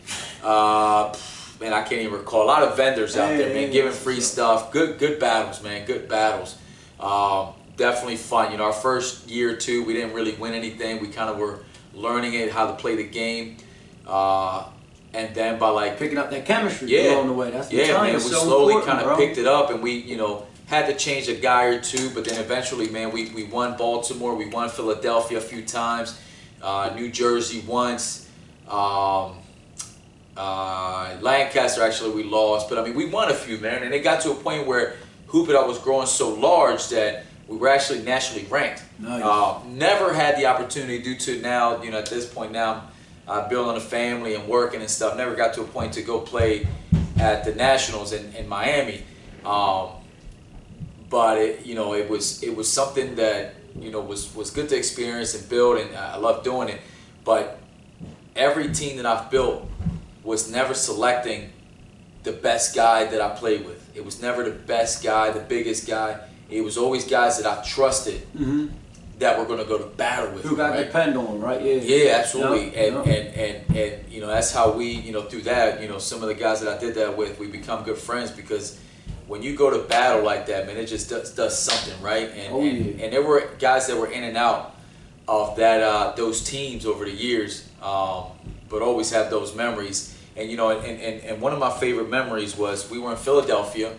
[SPEAKER 2] Man, I can't even recall. A lot of vendors out there, man, giving free stuff. Good battles, man. Good battles. Definitely fun. You know, our first year or two, we didn't really win anything. We kind of were learning it, how to play the game. And then by like
[SPEAKER 1] picking up that chemistry along the way. That's
[SPEAKER 2] man, we slowly kind of picked it up, and we, you know, had to change a guy or two. But then eventually, man, we won Baltimore, we won Philadelphia a few times, New Jersey once. Lancaster actually we lost, but I mean we won a few, man, and it got to a point where Hoop It Up was growing so large that we were actually nationally ranked. Nice. Never had the opportunity due to now, you know, at this point now, building a family and working and stuff. Never got to a point to go play at the Nationals in Miami, but it, you know, it was something that, you know, was good to experience and build, and I love doing it. But every team that I've built was never selecting the best guy that I played with. It was never the best guy, the biggest guy. It was always guys that I trusted that were going to go to battle with.
[SPEAKER 1] Who got depend on, right?
[SPEAKER 2] Yeah, absolutely. And you know, that's how we, you know, through that, you know, some of the guys that I did that with, we become good friends because when you go to battle like that, man, it just does something, right? And there were guys that were in and out of that those teams over the years, but always have those memories. And you know, and one of my favorite memories was we were in Philadelphia.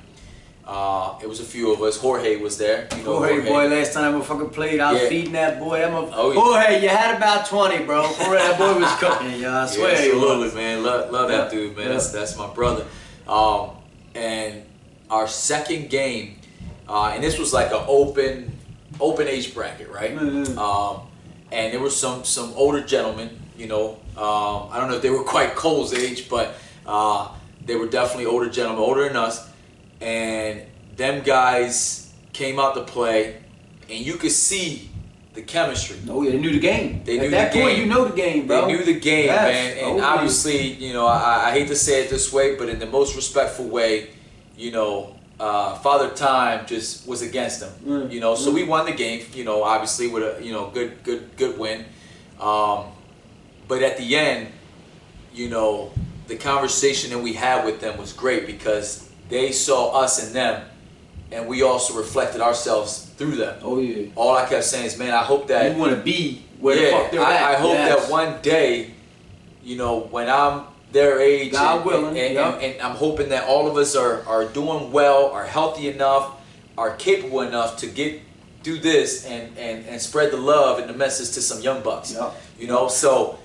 [SPEAKER 2] It was a few of us. Jorge was there. You know,
[SPEAKER 1] Jorge, boy, last time I fucking played, I was feeding that boy. Jorge, you had about 20, bro. Jorge, that boy was cooking, y'all. I swear.
[SPEAKER 2] Yeah, absolutely, man. Love that dude, man. That's my brother. And our second game, and this was like an open age bracket, right? And there were some older gentlemen. You know, I don't know if they were quite Cole's age, but they were definitely older gentlemen, older than us. And them guys came out to play, and you could see the chemistry.
[SPEAKER 1] Oh yeah, they knew the game.
[SPEAKER 2] They knew
[SPEAKER 1] At that
[SPEAKER 2] the game.
[SPEAKER 1] point, you know the game, bro.
[SPEAKER 2] They knew the game, man. And obviously, you know, I hate to say it this way, but in the most respectful way, you know, Father Time just was against them. You know, so we won the game. You know, obviously with a good win. But at the end, you know, the conversation that we had with them was great because they saw us and them and we also reflected ourselves through them.
[SPEAKER 1] Oh yeah.
[SPEAKER 2] All I kept saying is, man, I hope that
[SPEAKER 1] you want to be where the fuck they're at.
[SPEAKER 2] I hope that one day, when I'm their age,
[SPEAKER 1] God willing,
[SPEAKER 2] and I'm hoping that all of us are doing well, are healthy enough, are capable enough to do this and spread the love and the message to some young bucks. So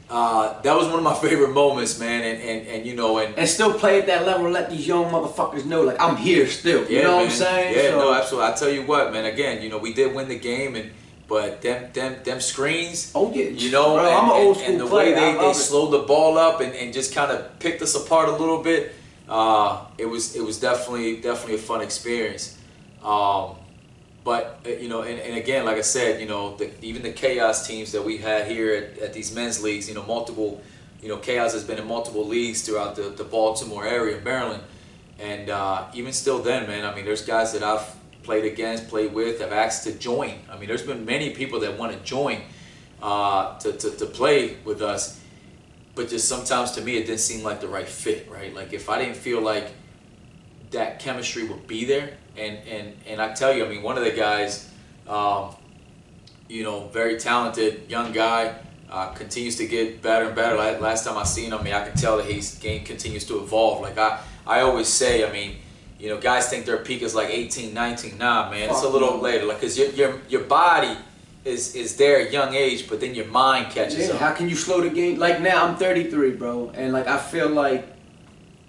[SPEAKER 2] that was one of my favorite moments, man, and
[SPEAKER 1] still play at that level and let these young motherfuckers know, like, I'm here still. You know what I'm saying?
[SPEAKER 2] Yeah, no, absolutely. I tell you what, man. Again, we did win the game, but them screens.
[SPEAKER 1] Oh yeah.
[SPEAKER 2] Bro,
[SPEAKER 1] I'm an old school
[SPEAKER 2] and the
[SPEAKER 1] player.
[SPEAKER 2] way they slowed the ball up and just kind of picked us apart a little bit. It was definitely a fun experience. But and again, like I said, even the Chaos teams that we had here at these men's leagues, multiple, Chaos has been in multiple leagues throughout the Baltimore area, Maryland, and even still, then, man, I mean, there's guys that I've played against, played with, have asked to join. I mean, there's been many people that want to join to play with us, but just sometimes to me it didn't seem like the right fit, right? Like if I didn't feel like that chemistry would be there. And I tell you, I mean, one of the guys, very talented young guy, continues to get better and better. Last time I seen him, I mean, I can tell that his game continues to evolve. Like I always say, I mean, guys think their peak is like 18, 19. Nah, man, it's a little later. Like, cause your body is there at a young age, but then your mind catches up.
[SPEAKER 1] How can you slow the game? Like now, I'm 33, bro, and like I feel like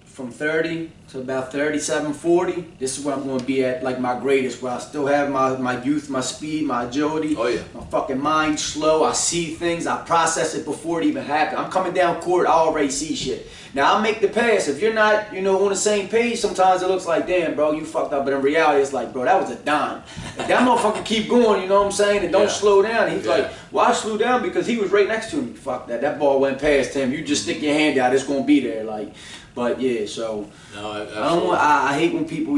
[SPEAKER 1] from 30 to about 37, 40, this is where I'm going to be at, like my greatest, where I still have my youth, my speed, my agility.
[SPEAKER 2] Oh yeah.
[SPEAKER 1] My fucking mind slow. I see things. I process it before it even happens. I'm coming down court. I already see shit. Now I make the pass. If you're not, on the same page, sometimes it looks like, damn, bro, you fucked up. But in reality, it's like, bro, that was a dime. If that motherfucker keep going, you know what I'm saying, and don't slow down. And he's like, why slow down? Because he was right next to me. Fuck that. That ball went past him. You just stick your hand out. It's gonna be there. Like. But yeah, so
[SPEAKER 2] no,
[SPEAKER 1] I hate when people,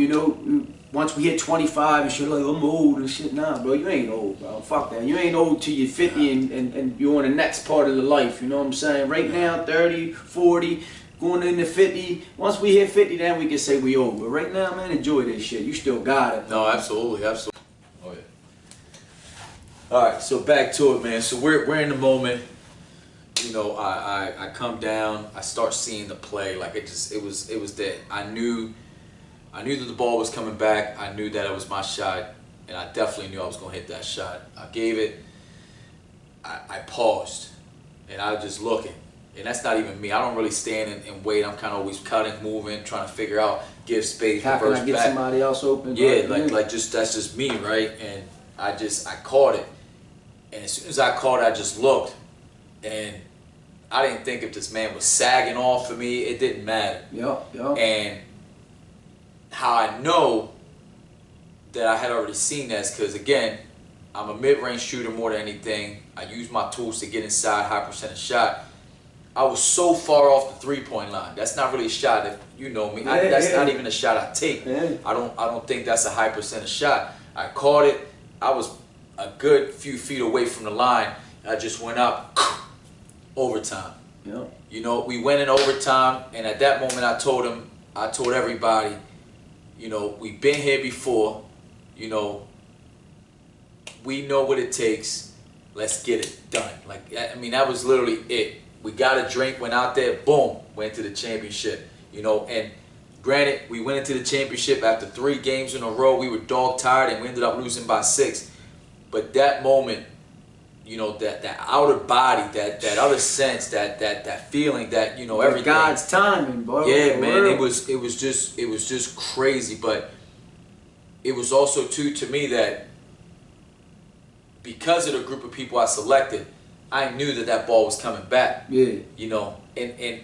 [SPEAKER 1] once we hit 25 and shit, like, I'm old and shit. Nah, bro, you ain't old, bro. Fuck that. You ain't old till you're 50 and you're on the next part of the life. You know what I'm saying? Right now, 30, 40, going into 50. Once we hit 50, then we can say we old. But right now, man, enjoy this shit. You still got it.
[SPEAKER 2] No, absolutely. Oh yeah. All right, so back to it, man. So we're in the moment. I come down, I start seeing the play, like it was that I knew that the ball was coming back. I knew that it was my shot, and I definitely knew I was gonna hit that shot. I gave it, I paused, and I was just looking, and that's not even me. I don't really stand and wait. I'm kind of always cutting, moving, trying to figure out, give space,
[SPEAKER 1] how
[SPEAKER 2] reverse
[SPEAKER 1] can I get
[SPEAKER 2] back.
[SPEAKER 1] somebody else open?
[SPEAKER 2] Yeah, that's just me, right? And I caught it, and as soon as I caught it, I just looked, and I didn't think if this man was sagging off of me. It didn't matter.
[SPEAKER 1] Yeah.
[SPEAKER 2] And how I know that I had already seen that is because, again, I'm a mid-range shooter more than anything. I use my tools to get inside, high percentage shot. I was so far off the three-point line. That's not really a shot. If you know me, that's not even a shot I take.
[SPEAKER 1] Yeah.
[SPEAKER 2] I don't think that's a high percentage shot. I caught it. I was a good few feet away from the line. I just went up. Overtime.
[SPEAKER 1] Yeah.
[SPEAKER 2] We went in overtime, and at that moment I told everybody, we've been here before, we know what it takes, let's get it done. Like, I mean, that was literally it. We got a drink, went out there, boom, went to the championship, and granted, we went into the championship after 3 games in a row. We were dog tired, and we ended up losing by 6. But that moment, that outer body, that other sense, that feeling, that everything.
[SPEAKER 1] God's timing, boy.
[SPEAKER 2] Yeah, man. It was just crazy, but it was also too to me that because of the group of people I selected, I knew that ball was coming back.
[SPEAKER 1] Yeah.
[SPEAKER 2] And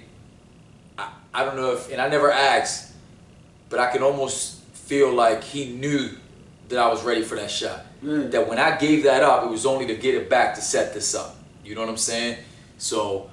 [SPEAKER 2] I don't know if, and I never asked, but I could almost feel like he knew that I was ready for that shot. That when I gave that up, it was only to get it back to set this up. You know what I'm saying? So,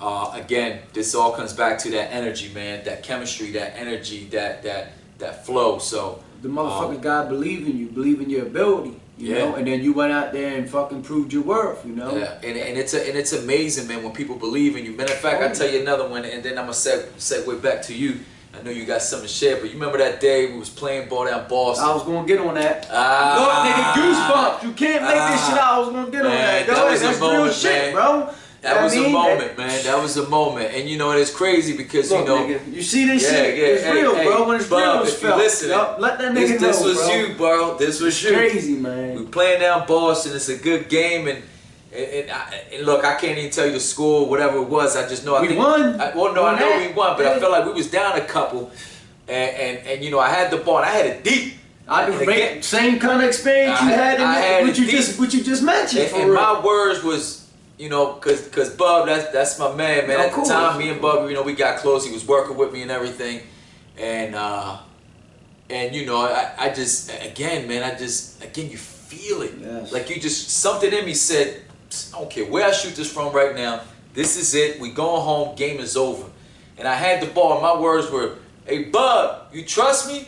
[SPEAKER 2] again, this all comes back to that energy, man, that chemistry, that energy, that flow. So
[SPEAKER 1] the motherfucker God believe in you, believe in your ability, you know, and then you went out there and fucking proved your worth, Yeah,
[SPEAKER 2] and it's amazing, man, when people believe in you. Matter of fact, I'll tell you another one, and then I'm gonna segue back to you. I know you got something to share, but you remember that day we was playing ball down Boston?
[SPEAKER 1] I was gonna get on that. Look, nigga, goosebumps. You can't make this shit out. I was gonna get on that. Go ahead, that's real shit, bro.
[SPEAKER 2] That was a moment, man. That was a moment. And you know, it's crazy because,
[SPEAKER 1] look,
[SPEAKER 2] you know.
[SPEAKER 1] Nigga, you see this shit? It's real, bro. When it's real, it's felt. Let that nigga know,
[SPEAKER 2] this was
[SPEAKER 1] bro.
[SPEAKER 2] you, bro. This was you.
[SPEAKER 1] Crazy, man.
[SPEAKER 2] We playing down Boston. It's a good game. And look, I can't even tell you the score, whatever it was. I just know
[SPEAKER 1] we won.
[SPEAKER 2] I know we won, but I felt like we was down a couple. And you know, I had the ball. And I had it deep.
[SPEAKER 1] Same kind of experience you had what you just mentioned.
[SPEAKER 2] And my words was, you know, cause Bub, that's my man, man. At the time, me and Bub, you know, we got close. He was working with me and everything, and you know, I just, again, you feel it.
[SPEAKER 1] Yes.
[SPEAKER 2] Like you just, something in me said, I don't care where I shoot this from right now. This is it. We going home. Game is over. And I had the ball. And my words were, "Hey, Bub, you trust me?"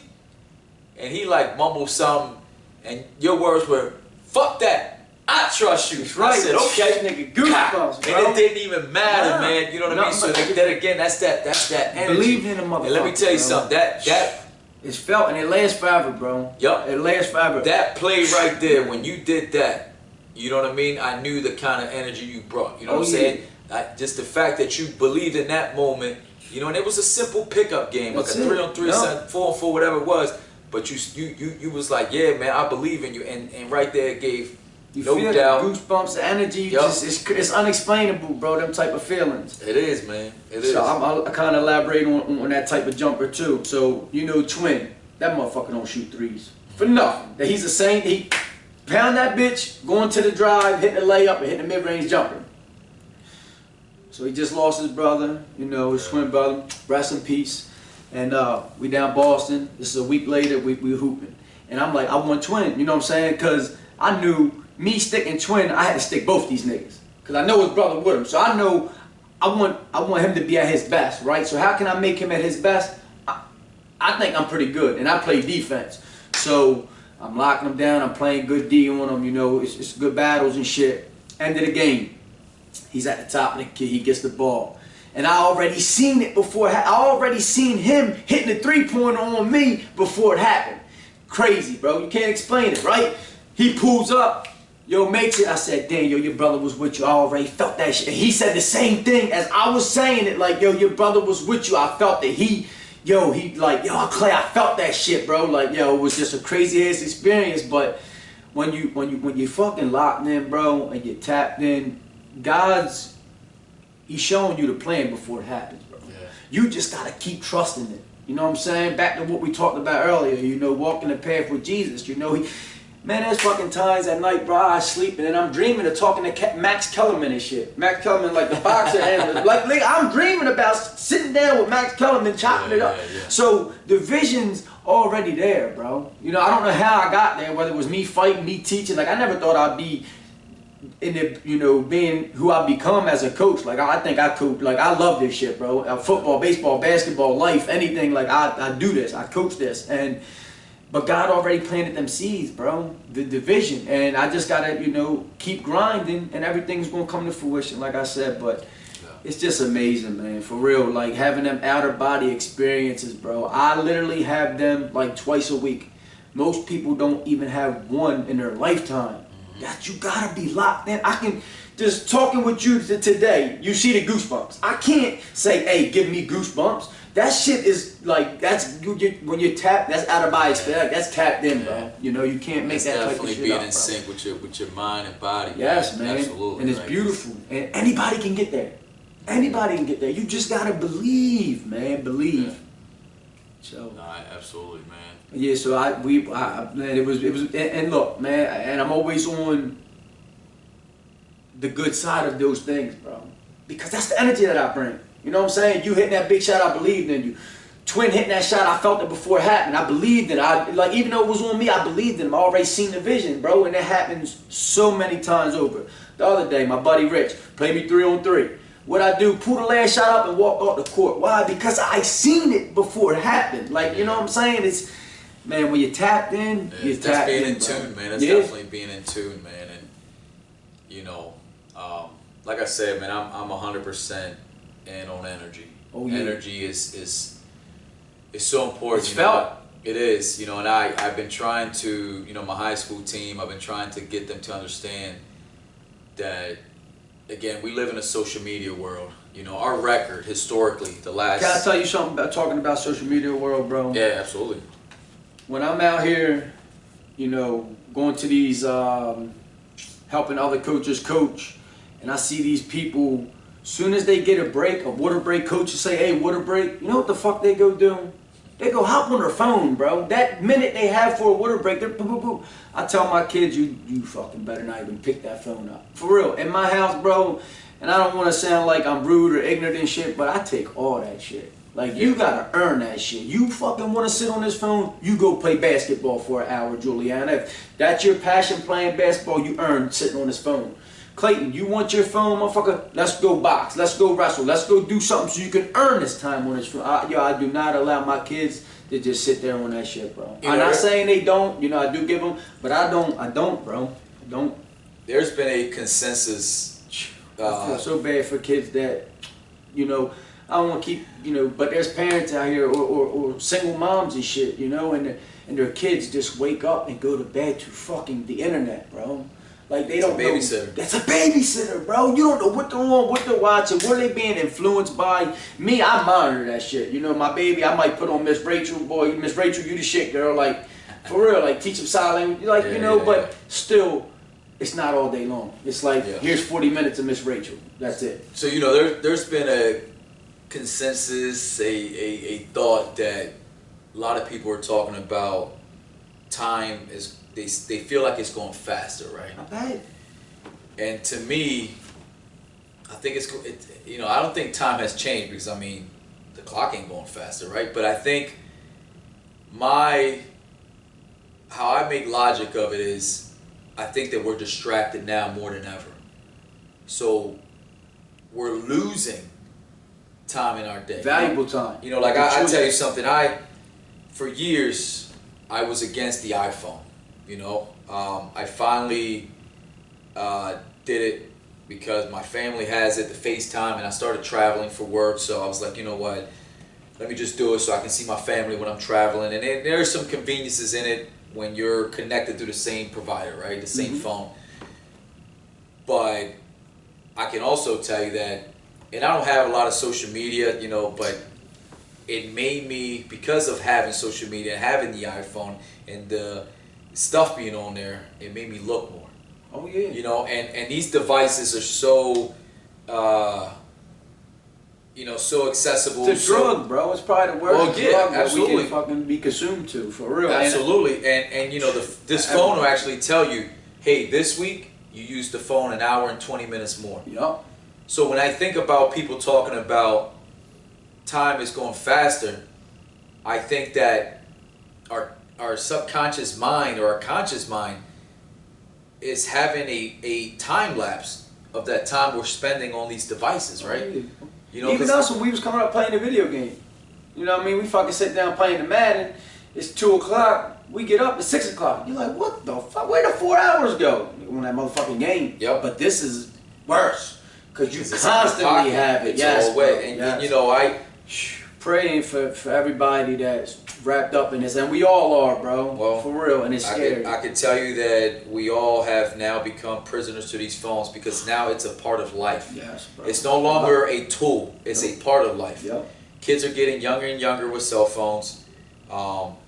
[SPEAKER 2] And he like mumbled something, and your words were, "Fuck that. I trust you."
[SPEAKER 1] That's right.
[SPEAKER 2] I said, "Okay."
[SPEAKER 1] Nigga, goosebumps, bro.
[SPEAKER 2] And it didn't even matter, man. You know what I mean? So that again, that's that energy.
[SPEAKER 1] Believe in the motherfucker.
[SPEAKER 2] And let me tell you something. That
[SPEAKER 1] it's felt and it lasts forever, bro.
[SPEAKER 2] Yup.
[SPEAKER 1] It lasts forever.
[SPEAKER 2] That play right there, when you did that, you know what I mean? I knew the kind of energy you brought. You know what I'm saying? Just the fact that you believed in that moment. You know, and it was a simple pickup game, like a 3-on-3, 4-on-4, whatever it was. But you was like, yeah, man, I believe in you, and right there it gave no
[SPEAKER 1] feel
[SPEAKER 2] doubt.
[SPEAKER 1] The goosebumps, the energy, it's unexplainable, bro. Them type of feelings.
[SPEAKER 2] It is, man. It is.
[SPEAKER 1] So I kind of elaborate on that type of jumper too. So you know, Twin, that motherfucker don't shoot threes for nothing. He's the same. He pound that bitch, going to the drive, hitting the layup, and hitting the mid-range jumper. So he just lost his brother, you know, his twin brother. Rest in peace. And we down Boston. This is a week later. We hooping, and I'm like, I want Twin. You know what I'm saying? Because I knew me sticking Twin, I had to stick both these niggas. Because I know his brother with him, so I know I want him to be at his best, right? So how can I make him at his best? I think I'm pretty good, and I play defense. So I'm locking him down. I'm playing good D on him. You know, it's good battles and shit. End of the game. He's at the top of the key. He gets the ball. And I already seen it before. I already seen him hitting the three-pointer on me before it happened. Crazy, bro. You can't explain it, right? He pulls up. Yo, makes it. I said, damn, yo, your brother was with you. I already felt that shit. And he said the same thing as I was saying it. Like, yo, your brother was with you. I felt that he like, yo, Clay, I felt that shit, bro. Like, yo, it was just a crazy-ass experience. But when you fucking locked in, bro, and you're tapped in, He's showing you the plan before it happens, bro. Yeah. You just gotta keep trusting it. You know what I'm saying? Back to what we talked about earlier, you know, walking the path with Jesus. You know, man, there's fucking times at night, bro, I sleep and I'm dreaming of talking to Max Kellerman and shit. Max Kellerman, like the boxer, and like I'm dreaming about sitting down with Max Kellerman, chopping it up. Yeah. So the vision's already there, bro. You know, I don't know how I got there, whether it was me fighting, me teaching. Like, I never thought I'd be in the, you know, being who I become as a coach. Like, I think I coach, like, I love this shit, bro. Football, baseball, basketball, life, anything. Like, I do this, I coach this, but God already planted them seeds, bro, the vision, and I just gotta, you know, keep grinding, and everything's gonna come to fruition, like I said. But it's just amazing, man, for real. Like, having them outer body experiences, bro. I literally have them like twice a week. Most people don't even have one in their lifetime. That you gotta be locked in. I can just talking with you today. You see the goosebumps. I can't say, "Hey, give me goosebumps." That shit is like, when you're tapped. That's out of body experience. That's tapped in, bro. You know, you can't make that type of shit up, bro.
[SPEAKER 2] Definitely being in sync with your mind and body.
[SPEAKER 1] Yes, man. Absolutely. And it's beautiful. And anybody can get there. Anybody can get there. You just gotta believe, man. Believe. Yeah. So.
[SPEAKER 2] No, absolutely, man.
[SPEAKER 1] Yeah, so man, it was, and look, man, and I'm always on the good side of those things, bro, because that's the energy that I bring. You know what I'm saying? You hitting that big shot, I believed in you. Twin hitting that shot, I felt it before it happened. I believed in it. Like, even though it was on me, I believed in him. I already seen the vision, bro, and it happens so many times over. The other day, my buddy Rich played me 3-on-3. What I do, pull the last shot up and walk off the court. Why? Because I seen it before it happened. Like, you know what I'm saying? It's, man, when you're tapped in, you're tapped in.
[SPEAKER 2] That's being in tune, man. That's definitely being in tune, man. And, you know, like I said, man, I'm 100% in on energy. Oh, yeah. Energy is It's so important.
[SPEAKER 1] It's felt.
[SPEAKER 2] It is, and I've been trying to, my high school team, I've been trying to get them to understand that, again, we live in a social media world. Our record, historically, the last...
[SPEAKER 1] Can I tell you something about talking about social media world, bro?
[SPEAKER 2] Yeah, absolutely.
[SPEAKER 1] When I'm out here, going to these, helping other coaches coach, and I see these people, soon as they get a break, a water break, coaches say, hey, water break, you know what the fuck they go do? They go hop on their phone, bro. That minute they have for a water break, they're boop, boop, boop. I tell my kids, you fucking better not even pick that phone up. For real. In my house, bro, and I don't want to sound like I'm rude or ignorant and shit, but I take all that shit. Like, you gotta earn that shit. You fucking want to sit on this phone, you go play basketball for an hour, Juliana. If that's your passion, playing basketball, you earn sitting on this phone. Clayton, you want your phone, motherfucker? Let's go box. Let's go wrestle. Let's go do something so you can earn this time on this phone. I do not allow my kids to just sit there on that shit, bro. I'm not saying they don't. I do give them, but I don't, bro. I don't.
[SPEAKER 2] There's been a consensus.
[SPEAKER 1] I feel so bad for kids that, I don't want to keep, but there's parents out here or single moms and shit, and their kids just wake up and go to bed to fucking the internet, bro. Like, they don't know. That's a babysitter, bro. You don't know what they're on, what they're watching, what are they being influenced by. Me, I monitor that shit. My baby, I might put on Miss Rachel, boy, Miss Rachel, you the shit, girl. Like, for real, like, teach them sign language. Like, but still, it's not all day long. It's like, here's 40 minutes of Miss Rachel. That's it.
[SPEAKER 2] So, there's been a consensus, a thought that a lot of people are talking about time is... They feel like it's going faster, right?
[SPEAKER 1] Not bad.
[SPEAKER 2] And to me, I think I don't think time has changed because, the clock ain't going faster, right? But I think how I make logic of it is, I think that we're distracted now more than ever. So we're losing time in our day.
[SPEAKER 1] Valuable time.
[SPEAKER 2] Like I tell you something, for years, I was against the iPhone. I finally did it because my family has it, the FaceTime, and I started traveling for work, so I was like, you know what, let me just do it so I can see my family when I'm traveling, and there's some conveniences in it when you're connected to the same provider, right, the same phone. But I can also tell you that, and I don't have a lot of social media, but it made me, because of having social media and having the iPhone and the stuff being on there, it made me look more.
[SPEAKER 1] Oh yeah.
[SPEAKER 2] And these devices are so, so accessible.
[SPEAKER 1] It's a drug, bro. It's probably the worst drug that we
[SPEAKER 2] absolutely.
[SPEAKER 1] can fucking be consumed to, for real.
[SPEAKER 2] Absolutely. And this phone will actually tell you, hey, this week you used the phone an hour and 20 minutes more.
[SPEAKER 1] Yup.
[SPEAKER 2] So when I think about people talking about time is going faster, I think that our subconscious mind or our conscious mind is having a time lapse of that time we're spending on these devices, right?
[SPEAKER 1] Even us when we was coming up playing the video game. We fucking sit down playing the Madden. It's 2 o'clock. We get up at 6 o'clock. You're like, what the fuck? Where the 4 hours go on that motherfucking game?
[SPEAKER 2] Yep.
[SPEAKER 1] But this is worse because you constantly have it.
[SPEAKER 2] Yes, and I
[SPEAKER 1] praying for everybody that's wrapped up in this, and we all are, bro.
[SPEAKER 2] Well,
[SPEAKER 1] for real, and it's scary.
[SPEAKER 2] I can tell you that we all have now become prisoners to these phones because now it's a part of life.
[SPEAKER 1] Yes, bro.
[SPEAKER 2] It's no longer a tool; it's a part of life.
[SPEAKER 1] Yep.
[SPEAKER 2] Kids are getting younger and younger with cell phones.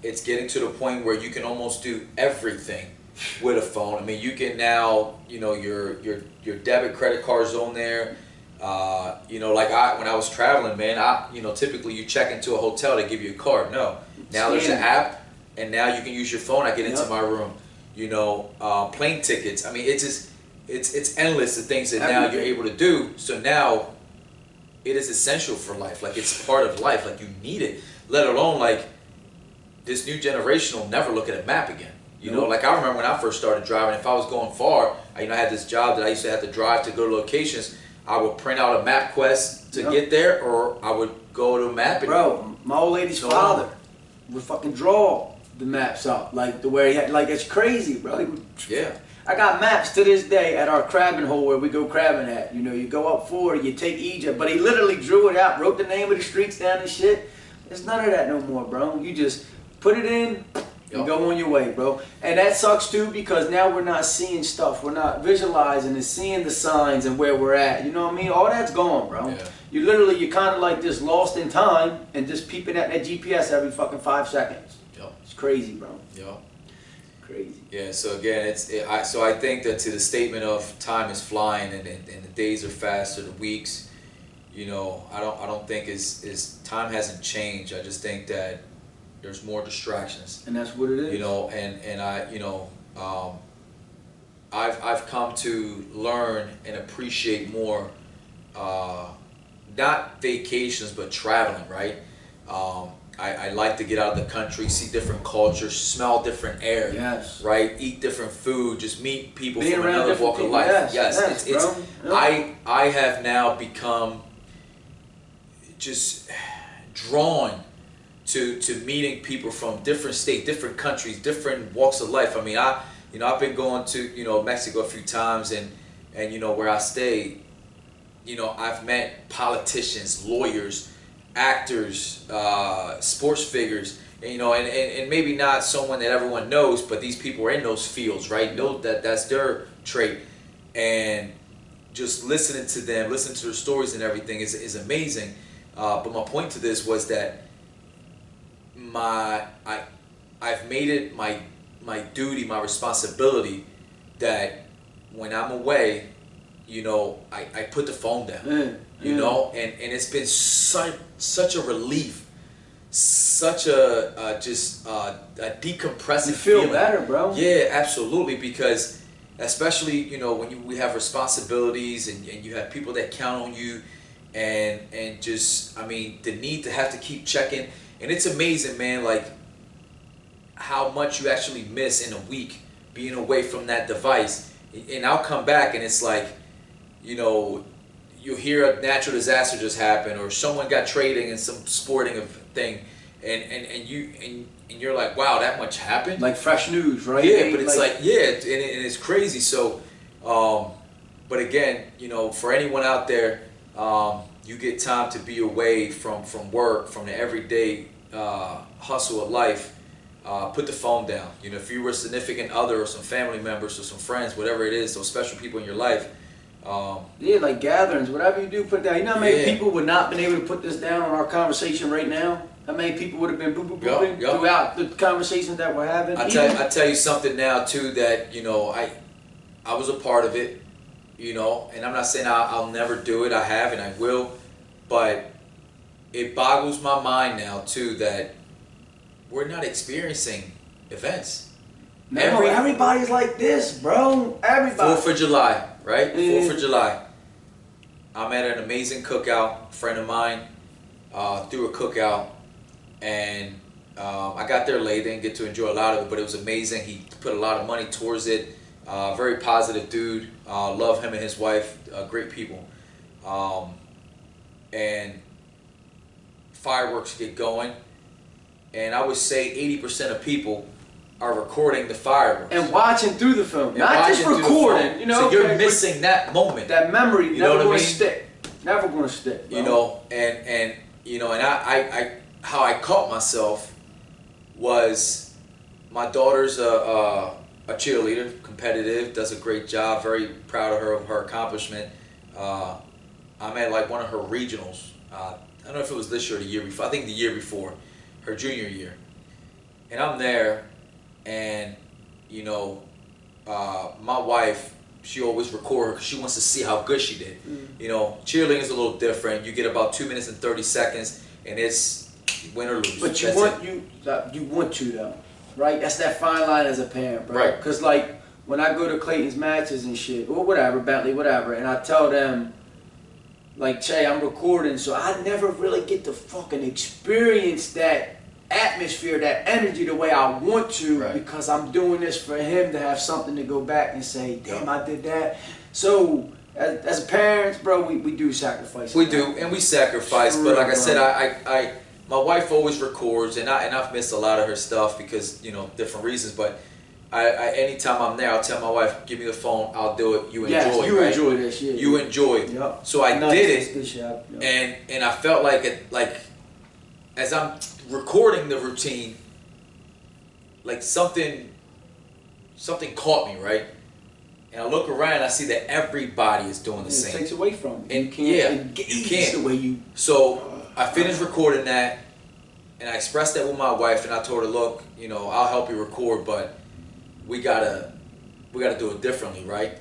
[SPEAKER 2] It's getting to the point where you can almost do everything with a phone. You can now, your debit, credit cards on there. When I was traveling, man, typically you check into a hotel, they give you a card. No. Now there's an app, and now you can use your phone. I get into my room. Plane tickets. It's endless the things that now you're able to do. So now it is essential for life. Like, it's part of life. Like, you need it. Let alone, like, this new generation will never look at a map again. Like, I remember when I first started driving, if I was going far, I had this job that I used to have to drive to go to locations. I would print out a map quest to get there, or I would go to a map.
[SPEAKER 1] Bro, my old lady's father would fucking draw the maps up, like the way he had, like, it's crazy, bro. I got maps to this day at our crabbing hole where we go crabbing at. You go up forward, you take Egypt, but he literally drew it out, wrote the name of the streets down and shit. There's none of that no more, bro. You just put it in and
[SPEAKER 2] Yep.
[SPEAKER 1] go on your way, bro. And that sucks too because now we're not seeing stuff. We're not visualizing and seeing the signs and where we're at. You know what I mean? All that's gone, bro.
[SPEAKER 2] Yeah.
[SPEAKER 1] You're kind of like just lost in time and just peeping at that GPS every fucking 5 seconds.
[SPEAKER 2] Yep.
[SPEAKER 1] It's crazy, bro.
[SPEAKER 2] Yep.
[SPEAKER 1] Crazy.
[SPEAKER 2] Yeah. So again, so I think that to the statement of time is flying and the days are faster, the weeks, you know, I don't think is time hasn't changed. I just think that there's more distractions.
[SPEAKER 1] And that's what it is.
[SPEAKER 2] You know, and I, you know, I've come to learn and appreciate more, not vacations but traveling, right? I like to get out of the country, see different cultures, smell different air,
[SPEAKER 1] Yes.
[SPEAKER 2] right? Eat different food, just meet people
[SPEAKER 1] Being
[SPEAKER 2] from
[SPEAKER 1] around
[SPEAKER 2] another
[SPEAKER 1] different
[SPEAKER 2] walk of
[SPEAKER 1] people.
[SPEAKER 2] life.
[SPEAKER 1] Yes,
[SPEAKER 2] it's
[SPEAKER 1] bro. Yep.
[SPEAKER 2] I have now become just drawn to meeting people from different states, different countries, different walks of life. I mean, I've been going to Mexico a few times, and where I stay, I've met politicians, lawyers, actors, sports figures, and maybe not someone that everyone knows, but these people are in those fields, right? Know that's their trait, and just listening to them, listening to their stories and everything is amazing. But my point to this was that I've made it my duty, my responsibility, that when I'm away, I put the phone down, and it's been such a relief, such a decompressive
[SPEAKER 1] You feel
[SPEAKER 2] feeling.
[SPEAKER 1] better, bro.
[SPEAKER 2] Yeah, absolutely, because especially when we have responsibilities and you have people that count on you, and just, I mean, the need to have to keep checking. And it's amazing, man, like how much you actually miss in a week being away from that device. And I'll come back and it's like, you hear a natural disaster just happen, or someone got traded in some sporting thing, and you're like, wow, that much happened?
[SPEAKER 1] Like fresh news, right?
[SPEAKER 2] Yeah, but it's like and it's crazy. So, but again, for anyone out there, you get time to be away from work, from the everyday hustle of life. Put the phone down. If you were a significant other or some family members or some friends, whatever it is, those special people in your life.
[SPEAKER 1] Yeah, like gatherings, whatever you do, put down. You know how many
[SPEAKER 2] Yeah.
[SPEAKER 1] people would not been able to put this down on our conversation right now? How many people would have been booping
[SPEAKER 2] Yup.
[SPEAKER 1] throughout the conversations that we're having?
[SPEAKER 2] I tell you something now too, that I was a part of it, and I'm not saying I'll never do it. I have and I will, but it boggles my mind now too that we're not experiencing events.
[SPEAKER 1] No, everybody's like this, bro. Everybody.
[SPEAKER 2] 4th of July, right?
[SPEAKER 1] Yeah.
[SPEAKER 2] 4th of July. I'm at an amazing cookout. A friend of mine threw a cookout, and I got there late. Didn't get to enjoy a lot of it, but it was amazing. He put a lot of money towards it. Very positive dude. Love him and his wife. Great people. And fireworks get going, and I would say 80% of people are recording the fireworks
[SPEAKER 1] And watching through the film,
[SPEAKER 2] And
[SPEAKER 1] not just
[SPEAKER 2] watching through the
[SPEAKER 1] recording.
[SPEAKER 2] phone. So you're missing that moment.
[SPEAKER 1] that memory.
[SPEAKER 2] You know
[SPEAKER 1] Never
[SPEAKER 2] what I
[SPEAKER 1] gonna
[SPEAKER 2] mean?
[SPEAKER 1] stick. Never gonna stick. Bro.
[SPEAKER 2] And I how I caught myself was, my daughter's a cheerleader, competitive, does a great job. Very proud of her accomplishment. I'm at like one of her regionals. I don't know if it was this year or the year before. I think the year before, her junior year. And I'm there, and my wife, she always record her because she wants to see how good she did. Cheerleading is a little different. You get about 2 minutes and 30 seconds, and it's win or lose.
[SPEAKER 1] But you want to though, right? That's that fine line as a parent, bro.
[SPEAKER 2] Right.
[SPEAKER 1] Because like when I go to Clayton's matches and shit, or whatever, Bentley, whatever, and I tell them, like, Che, I'm recording, so I never really get to fucking experience that atmosphere, that energy the way I want to,
[SPEAKER 2] Right.
[SPEAKER 1] because I'm doing this for him to have something to go back and say, damn, I did that. So as parents, bro, we do sacrifice.
[SPEAKER 2] We do, and we sacrifice. But like I said,
[SPEAKER 1] Bro.
[SPEAKER 2] my wife always records, and I've missed a lot of her stuff because different reasons. But anytime I'm there, I'll tell my wife, give me the phone, I'll do it. You enjoy,
[SPEAKER 1] Yes, you
[SPEAKER 2] right?
[SPEAKER 1] enjoy this, yeah.
[SPEAKER 2] You enjoy.
[SPEAKER 1] Yep.
[SPEAKER 2] So I
[SPEAKER 1] Nice,
[SPEAKER 2] did
[SPEAKER 1] that's
[SPEAKER 2] it,
[SPEAKER 1] good shit. Yep.
[SPEAKER 2] and I felt like as I'm recording the routine, like something caught me, right? And I look around, I see that everybody is doing the same.
[SPEAKER 1] It takes away from you.
[SPEAKER 2] And
[SPEAKER 1] You can't engage the way you.
[SPEAKER 2] So I finished recording that, and I expressed that with my wife, and I told her, look, you know, I'll help you record, but we gotta do it differently, right?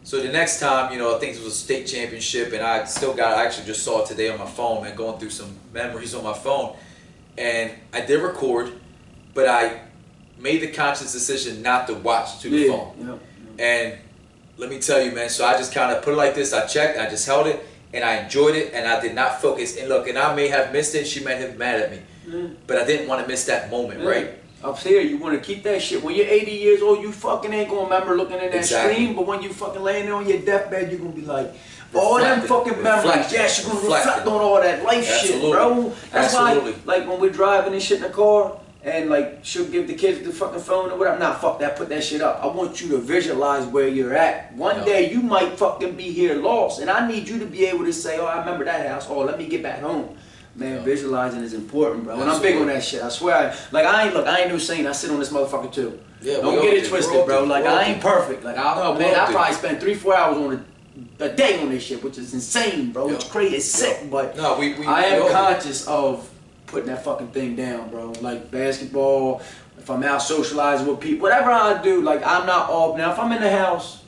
[SPEAKER 2] So the next time, you know, I think it was a state championship, and I actually just saw it today on my phone, man, going through some memories on my phone, and I did record, but I made the conscious decision not to watch to the phone.
[SPEAKER 1] Yeah.
[SPEAKER 2] And let me tell you, man, so I just kind of put it like this. I checked, I just held it, and I enjoyed it, and I did not focus. And look, and I may have missed it. She may have been mad at me. But I didn't want to miss that moment, right?
[SPEAKER 1] Up here, you want to keep that shit. When you're 80 years old, you fucking ain't going to remember looking at that screen. But when you fucking laying there on your deathbed, you're going to be like, all them fucking memories. Yes, you're going to reflect on all that life shit, bro. That's why, like, when we're driving and shit in the car, and like she'll give the kids the fucking phone or whatever. Nah, fuck that, put that shit up. I want you to visualize where you're at. One day you might fucking be here lost, and I need you to be able to say, oh, I remember that house. Oh, let me get back home. Man, visualizing is important, bro. And I'm big on that shit. I swear. I ain't no saint. I sit on this motherfucker too.
[SPEAKER 2] Yeah,
[SPEAKER 1] don't get it twisted, bro. Like I ain't perfect. Like I probably spend 3-4 hours on a day on this shit, which is insane, bro. It's crazy, it's sick, but I am conscious of putting that fucking thing down, bro. Like basketball, if I'm out socializing with people, whatever I do, like I'm not off. Now if I'm in the house,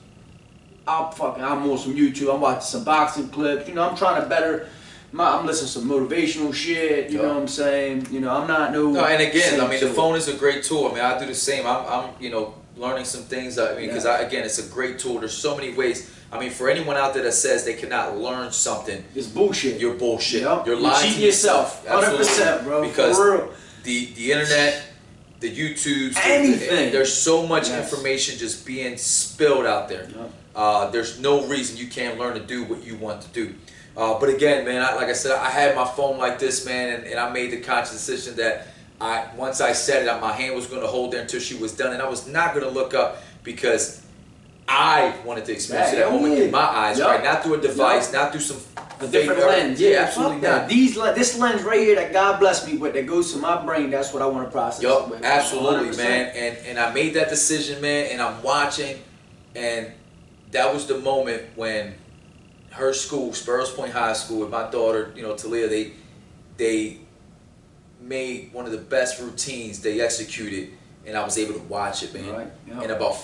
[SPEAKER 1] I'm on some YouTube, I'm watching some boxing clips, you know, I'm trying to better I'm listening to some motivational shit, you know what I'm saying? You know, I'm not no
[SPEAKER 2] and again, I mean, the phone is a great tool. I mean, I do the same. I'm you know, learning some things. I mean, because again, it's a great tool. There's so many ways. I mean, for anyone out there that says they cannot learn something,
[SPEAKER 1] it's bullshit.
[SPEAKER 2] You're bullshit.
[SPEAKER 1] Yep.
[SPEAKER 2] You're lying to yourself.
[SPEAKER 1] 100%, bro.
[SPEAKER 2] Because
[SPEAKER 1] for real.
[SPEAKER 2] the internet, the YouTubes,
[SPEAKER 1] anything.
[SPEAKER 2] There's so much information just being spilled out there. There's no reason you can't learn to do what you want to do. But again, man, like I said, I had my phone like this, man, and I made the conscious decision that once I said it, my hand was going to hold there until she was done, and I was not going to look up because I wanted to experience that moment in my eyes, right? Not through a device, not through some
[SPEAKER 1] different lens.
[SPEAKER 2] Yeah, absolutely not.
[SPEAKER 1] This lens right here that God blessed me with, that goes to my brain, that's what I want to process.
[SPEAKER 2] Yup, absolutely, 100%. Man. And I made that decision, man, and I'm watching, and that was the moment when her school, Sparrows Point High School, with my daughter, you know, Talia, they made one of the best routines they executed, and I was able to watch it, man.
[SPEAKER 1] Right. Yep.
[SPEAKER 2] And about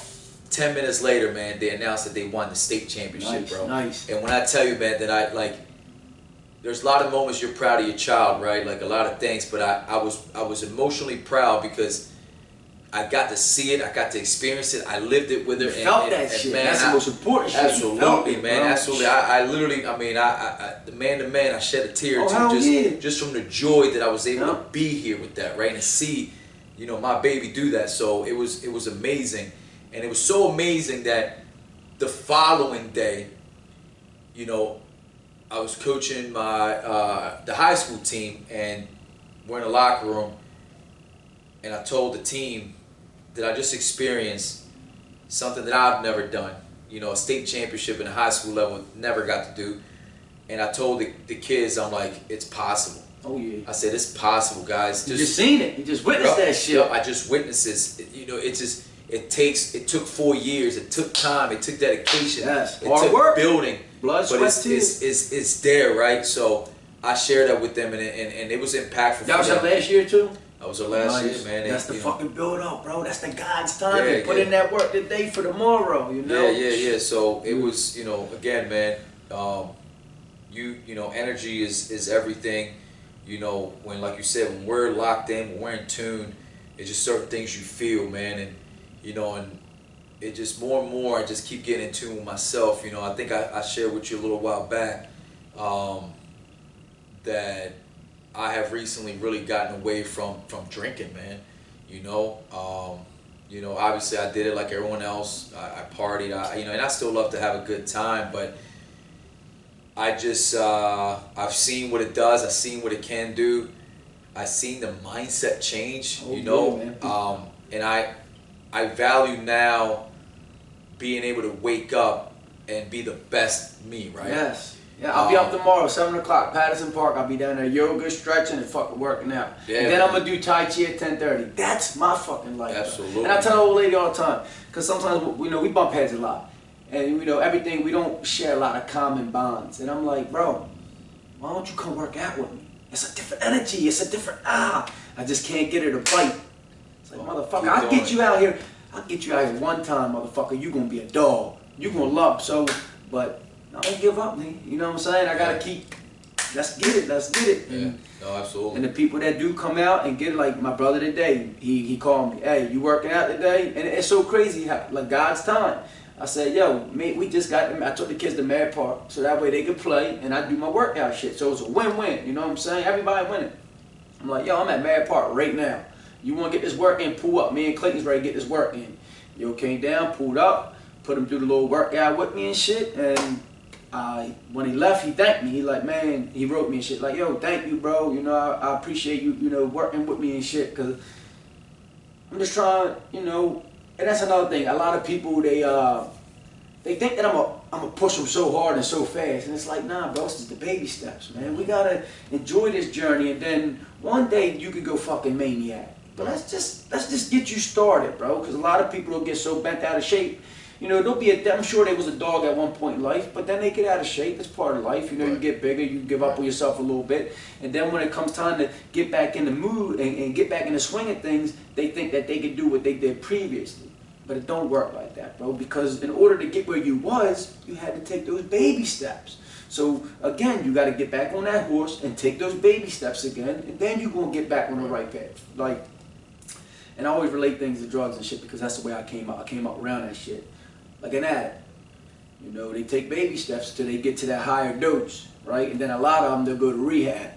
[SPEAKER 2] 10 minutes later, man, they announced that they won the state championship, bro.
[SPEAKER 1] Nice.
[SPEAKER 2] And when I tell you, man, that there's a lot of moments you're proud of your child, right? Like a lot of things, but I was emotionally proud because I got to see it, I got to experience it, I lived it with her.
[SPEAKER 1] You felt that shit.
[SPEAKER 2] Man,
[SPEAKER 1] that's the most important shit.
[SPEAKER 2] Absolutely, man. Absolutely. I literally, I mean, the man to man, I shed a tear or two just from the joy that I was able to be here with that, right? And see, you know, my baby do that. So it was amazing. And it was so amazing that the following day, you know, I was coaching the high school team, and we're in the locker room, and I told the team that I just experienced something that I've never done. You know, a state championship in the high school level, never got to do. And I told the kids, I'm like, it's possible.
[SPEAKER 1] Oh yeah.
[SPEAKER 2] I said, it's possible, guys.
[SPEAKER 1] You just seen it. You just witnessed that shit.
[SPEAKER 2] I just witnessed this. You know, it took 4 years. It took time. It took dedication.
[SPEAKER 1] Yes.
[SPEAKER 2] It took
[SPEAKER 1] work.
[SPEAKER 2] Building.
[SPEAKER 1] Blood,
[SPEAKER 2] but
[SPEAKER 1] sweat, tears.
[SPEAKER 2] it's there, right? So I shared that with them, and it was impactful.
[SPEAKER 1] That was your last year too?
[SPEAKER 2] That was our last year, man.
[SPEAKER 1] That's the fucking build up, bro. That's the God's time. Put in that work today for tomorrow, you know?
[SPEAKER 2] Yeah. So it was, you know, again, man, you know, energy is everything. You know, when, like you said, when we're locked in, when we're in tune, it's just certain things you feel, man. And, you know, and it just more and more, I just keep getting in tune with myself. You know, I think I shared with you a little while back that I have recently really gotten away from drinking, man. You know, obviously I did it like everyone else. I partied, you know, and I still love to have a good time, but I just, I've seen what it does. I've seen what it can do. I've seen the mindset change, you know, and I value now being able to wake up and be the best me, right?
[SPEAKER 1] Yes. Yeah, I'll be up tomorrow, 7 o'clock, Patterson Park. I'll be down there yoga, stretching, and fucking working out.
[SPEAKER 2] Yeah,
[SPEAKER 1] and then I'm gonna do Tai Chi at 10:30. That's my fucking life.
[SPEAKER 2] Absolutely.
[SPEAKER 1] And I tell the old lady all the time, because sometimes we bump heads a lot, and everything, we don't share a lot of common bonds. And I'm like, bro, why don't you come work out with me? It's a different energy. It's a different I just can't get her to bite. It's like, motherfucker, I'll get you out here. I'll get you out here one time, motherfucker. You gonna be a dog. You gonna love. So, but I don't give up, man. You know what I'm saying? I gotta keep. Let's get it. Let's get it.
[SPEAKER 2] Yeah. No, absolutely.
[SPEAKER 1] And the people that do come out and get it, like my brother today, he called me. Hey, you working out today? And it's so crazy how, like, God's time. I said, yo, mate, we just got them. I took the kids to Maniac Park so that way they could play and I do my workout shit. So it's a win-win. You know what I'm saying? Everybody winning. I'm like, yo, I'm at Maniac Park right now. You want to get this work in? Pull up. Me and Clayton's ready to get this work in. Yo came down, pulled up, put him through the little workout with me and shit. And when he left, he thanked me. He like, man, he wrote me and shit. Like, yo, thank you, bro. You know, I appreciate you, working with me and shit. Because I'm just trying, and that's another thing. A lot of people, they think that I'm gonna push them so hard and so fast. And it's like, nah, bro, this is the baby steps, man. We got to enjoy this journey. And then one day you could go fucking Maniac. But let's just get you started, bro. Because a lot of people will get so bent out of shape. I'm sure there was a dog at one point in life, but then they get out of shape. It's part of life. You get bigger, you give up on yourself a little bit. And then when it comes time to get back in the mood and get back in the swing of things, they think that they can do what they did previously. But it don't work like that, bro. Because in order to get where you was, you had to take those baby steps. So again, you got to get back on that horse and take those baby steps again, and then you're going to get back on the right path. And I always relate things to drugs and shit because that's the way I came up. I came up around that shit. Like an addict. They take baby steps till they get to that higher dose, right? And then a lot of them, they'll go to rehab.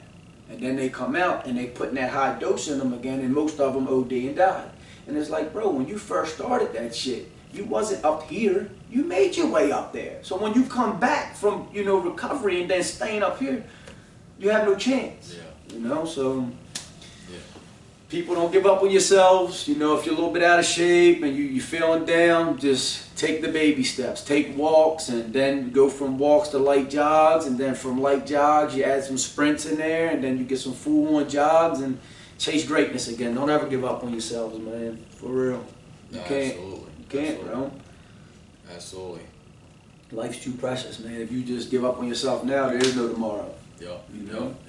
[SPEAKER 1] And then they come out and they putting that high dose in them again, and most of them OD and die. And it's like, bro, when you first started that shit, you wasn't up here. You made your way up there. So when you come back from, recovery and then staying up here, you have no chance.
[SPEAKER 2] Yeah.
[SPEAKER 1] So people don't give up on yourselves. If you're a little bit out of shape and you feeling down, just take the baby steps. Take walks and then go from walks to light jogs, and then from light jogs you add some sprints in there, and then you get some full-on jogs and chase greatness again. Don't ever give up on yourselves, man. For real. You can't.
[SPEAKER 2] Absolutely.
[SPEAKER 1] You can't, bro.
[SPEAKER 2] Absolutely.
[SPEAKER 1] Life's too precious, man. If you just give up on yourself now, there is no tomorrow.
[SPEAKER 2] Yep.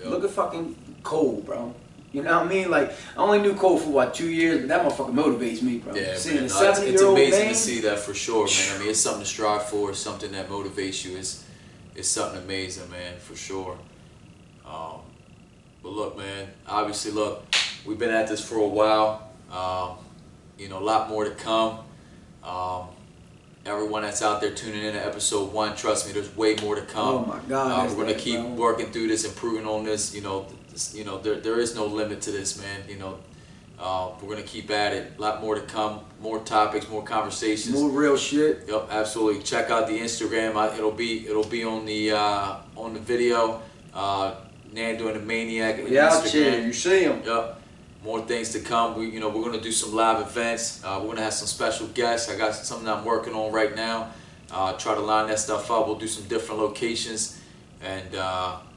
[SPEAKER 1] Look at fucking Cole, bro. You know what I mean? Like, I only knew Cole for 2 years, but that motherfucker motivates me, bro.
[SPEAKER 2] Yeah,
[SPEAKER 1] seeing
[SPEAKER 2] man.
[SPEAKER 1] a 70-year-old
[SPEAKER 2] it's amazing
[SPEAKER 1] man,
[SPEAKER 2] to see that for sure, man. I mean, it's something to strive for. It's something that motivates you. It's something amazing, man, for sure. But look, man. Obviously, we've been at this for a while. A lot more to come. Everyone that's out there tuning in to episode 1, trust me, there's way more to come.
[SPEAKER 1] Oh my God!
[SPEAKER 2] We're gonna keep working through this, improving on this. There is no limit to this, man. We're gonna keep at it. A lot more to come. More topics, more conversations.
[SPEAKER 1] More real shit.
[SPEAKER 2] Yep, absolutely. Check out the Instagram. It'll be on the video. Nando and the Maniac.
[SPEAKER 1] Yeah,
[SPEAKER 2] Instagram.
[SPEAKER 1] you see him.
[SPEAKER 2] Yep. More things to come. We're gonna do some live events. We're gonna have some special guests. I got something I'm working on right now. Try to line that stuff up. We'll do some different locations. And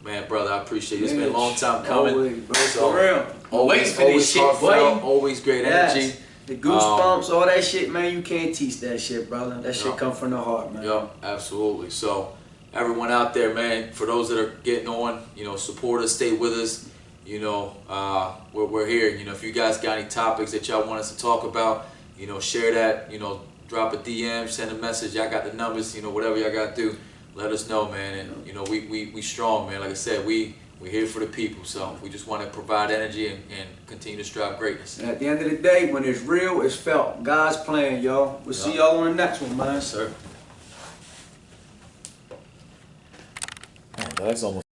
[SPEAKER 2] man, brother, I appreciate it. It's been a long time coming.
[SPEAKER 1] Always, bro. For real.
[SPEAKER 2] Always
[SPEAKER 1] for this shit, boy.
[SPEAKER 2] Always great energy.
[SPEAKER 1] The goosebumps, all that shit, man. You can't teach that shit, brother. That shit come from the heart, man.
[SPEAKER 2] Yep, absolutely. So everyone out there, man, for those that are getting on, support us, stay with us. We're here. If you guys got any topics that y'all want us to talk about, share that. Drop a DM, send a message. Y'all got the numbers. Whatever y'all got to do, let us know, man. And we strong, man. Like I said, we're here for the people. So we just want to provide energy and continue to strive greatness.
[SPEAKER 1] And at the end of the day, when it's real, it's felt. God's plan, y'all. We'll see y'all on the next one, man.
[SPEAKER 2] Sir. Man, that's almost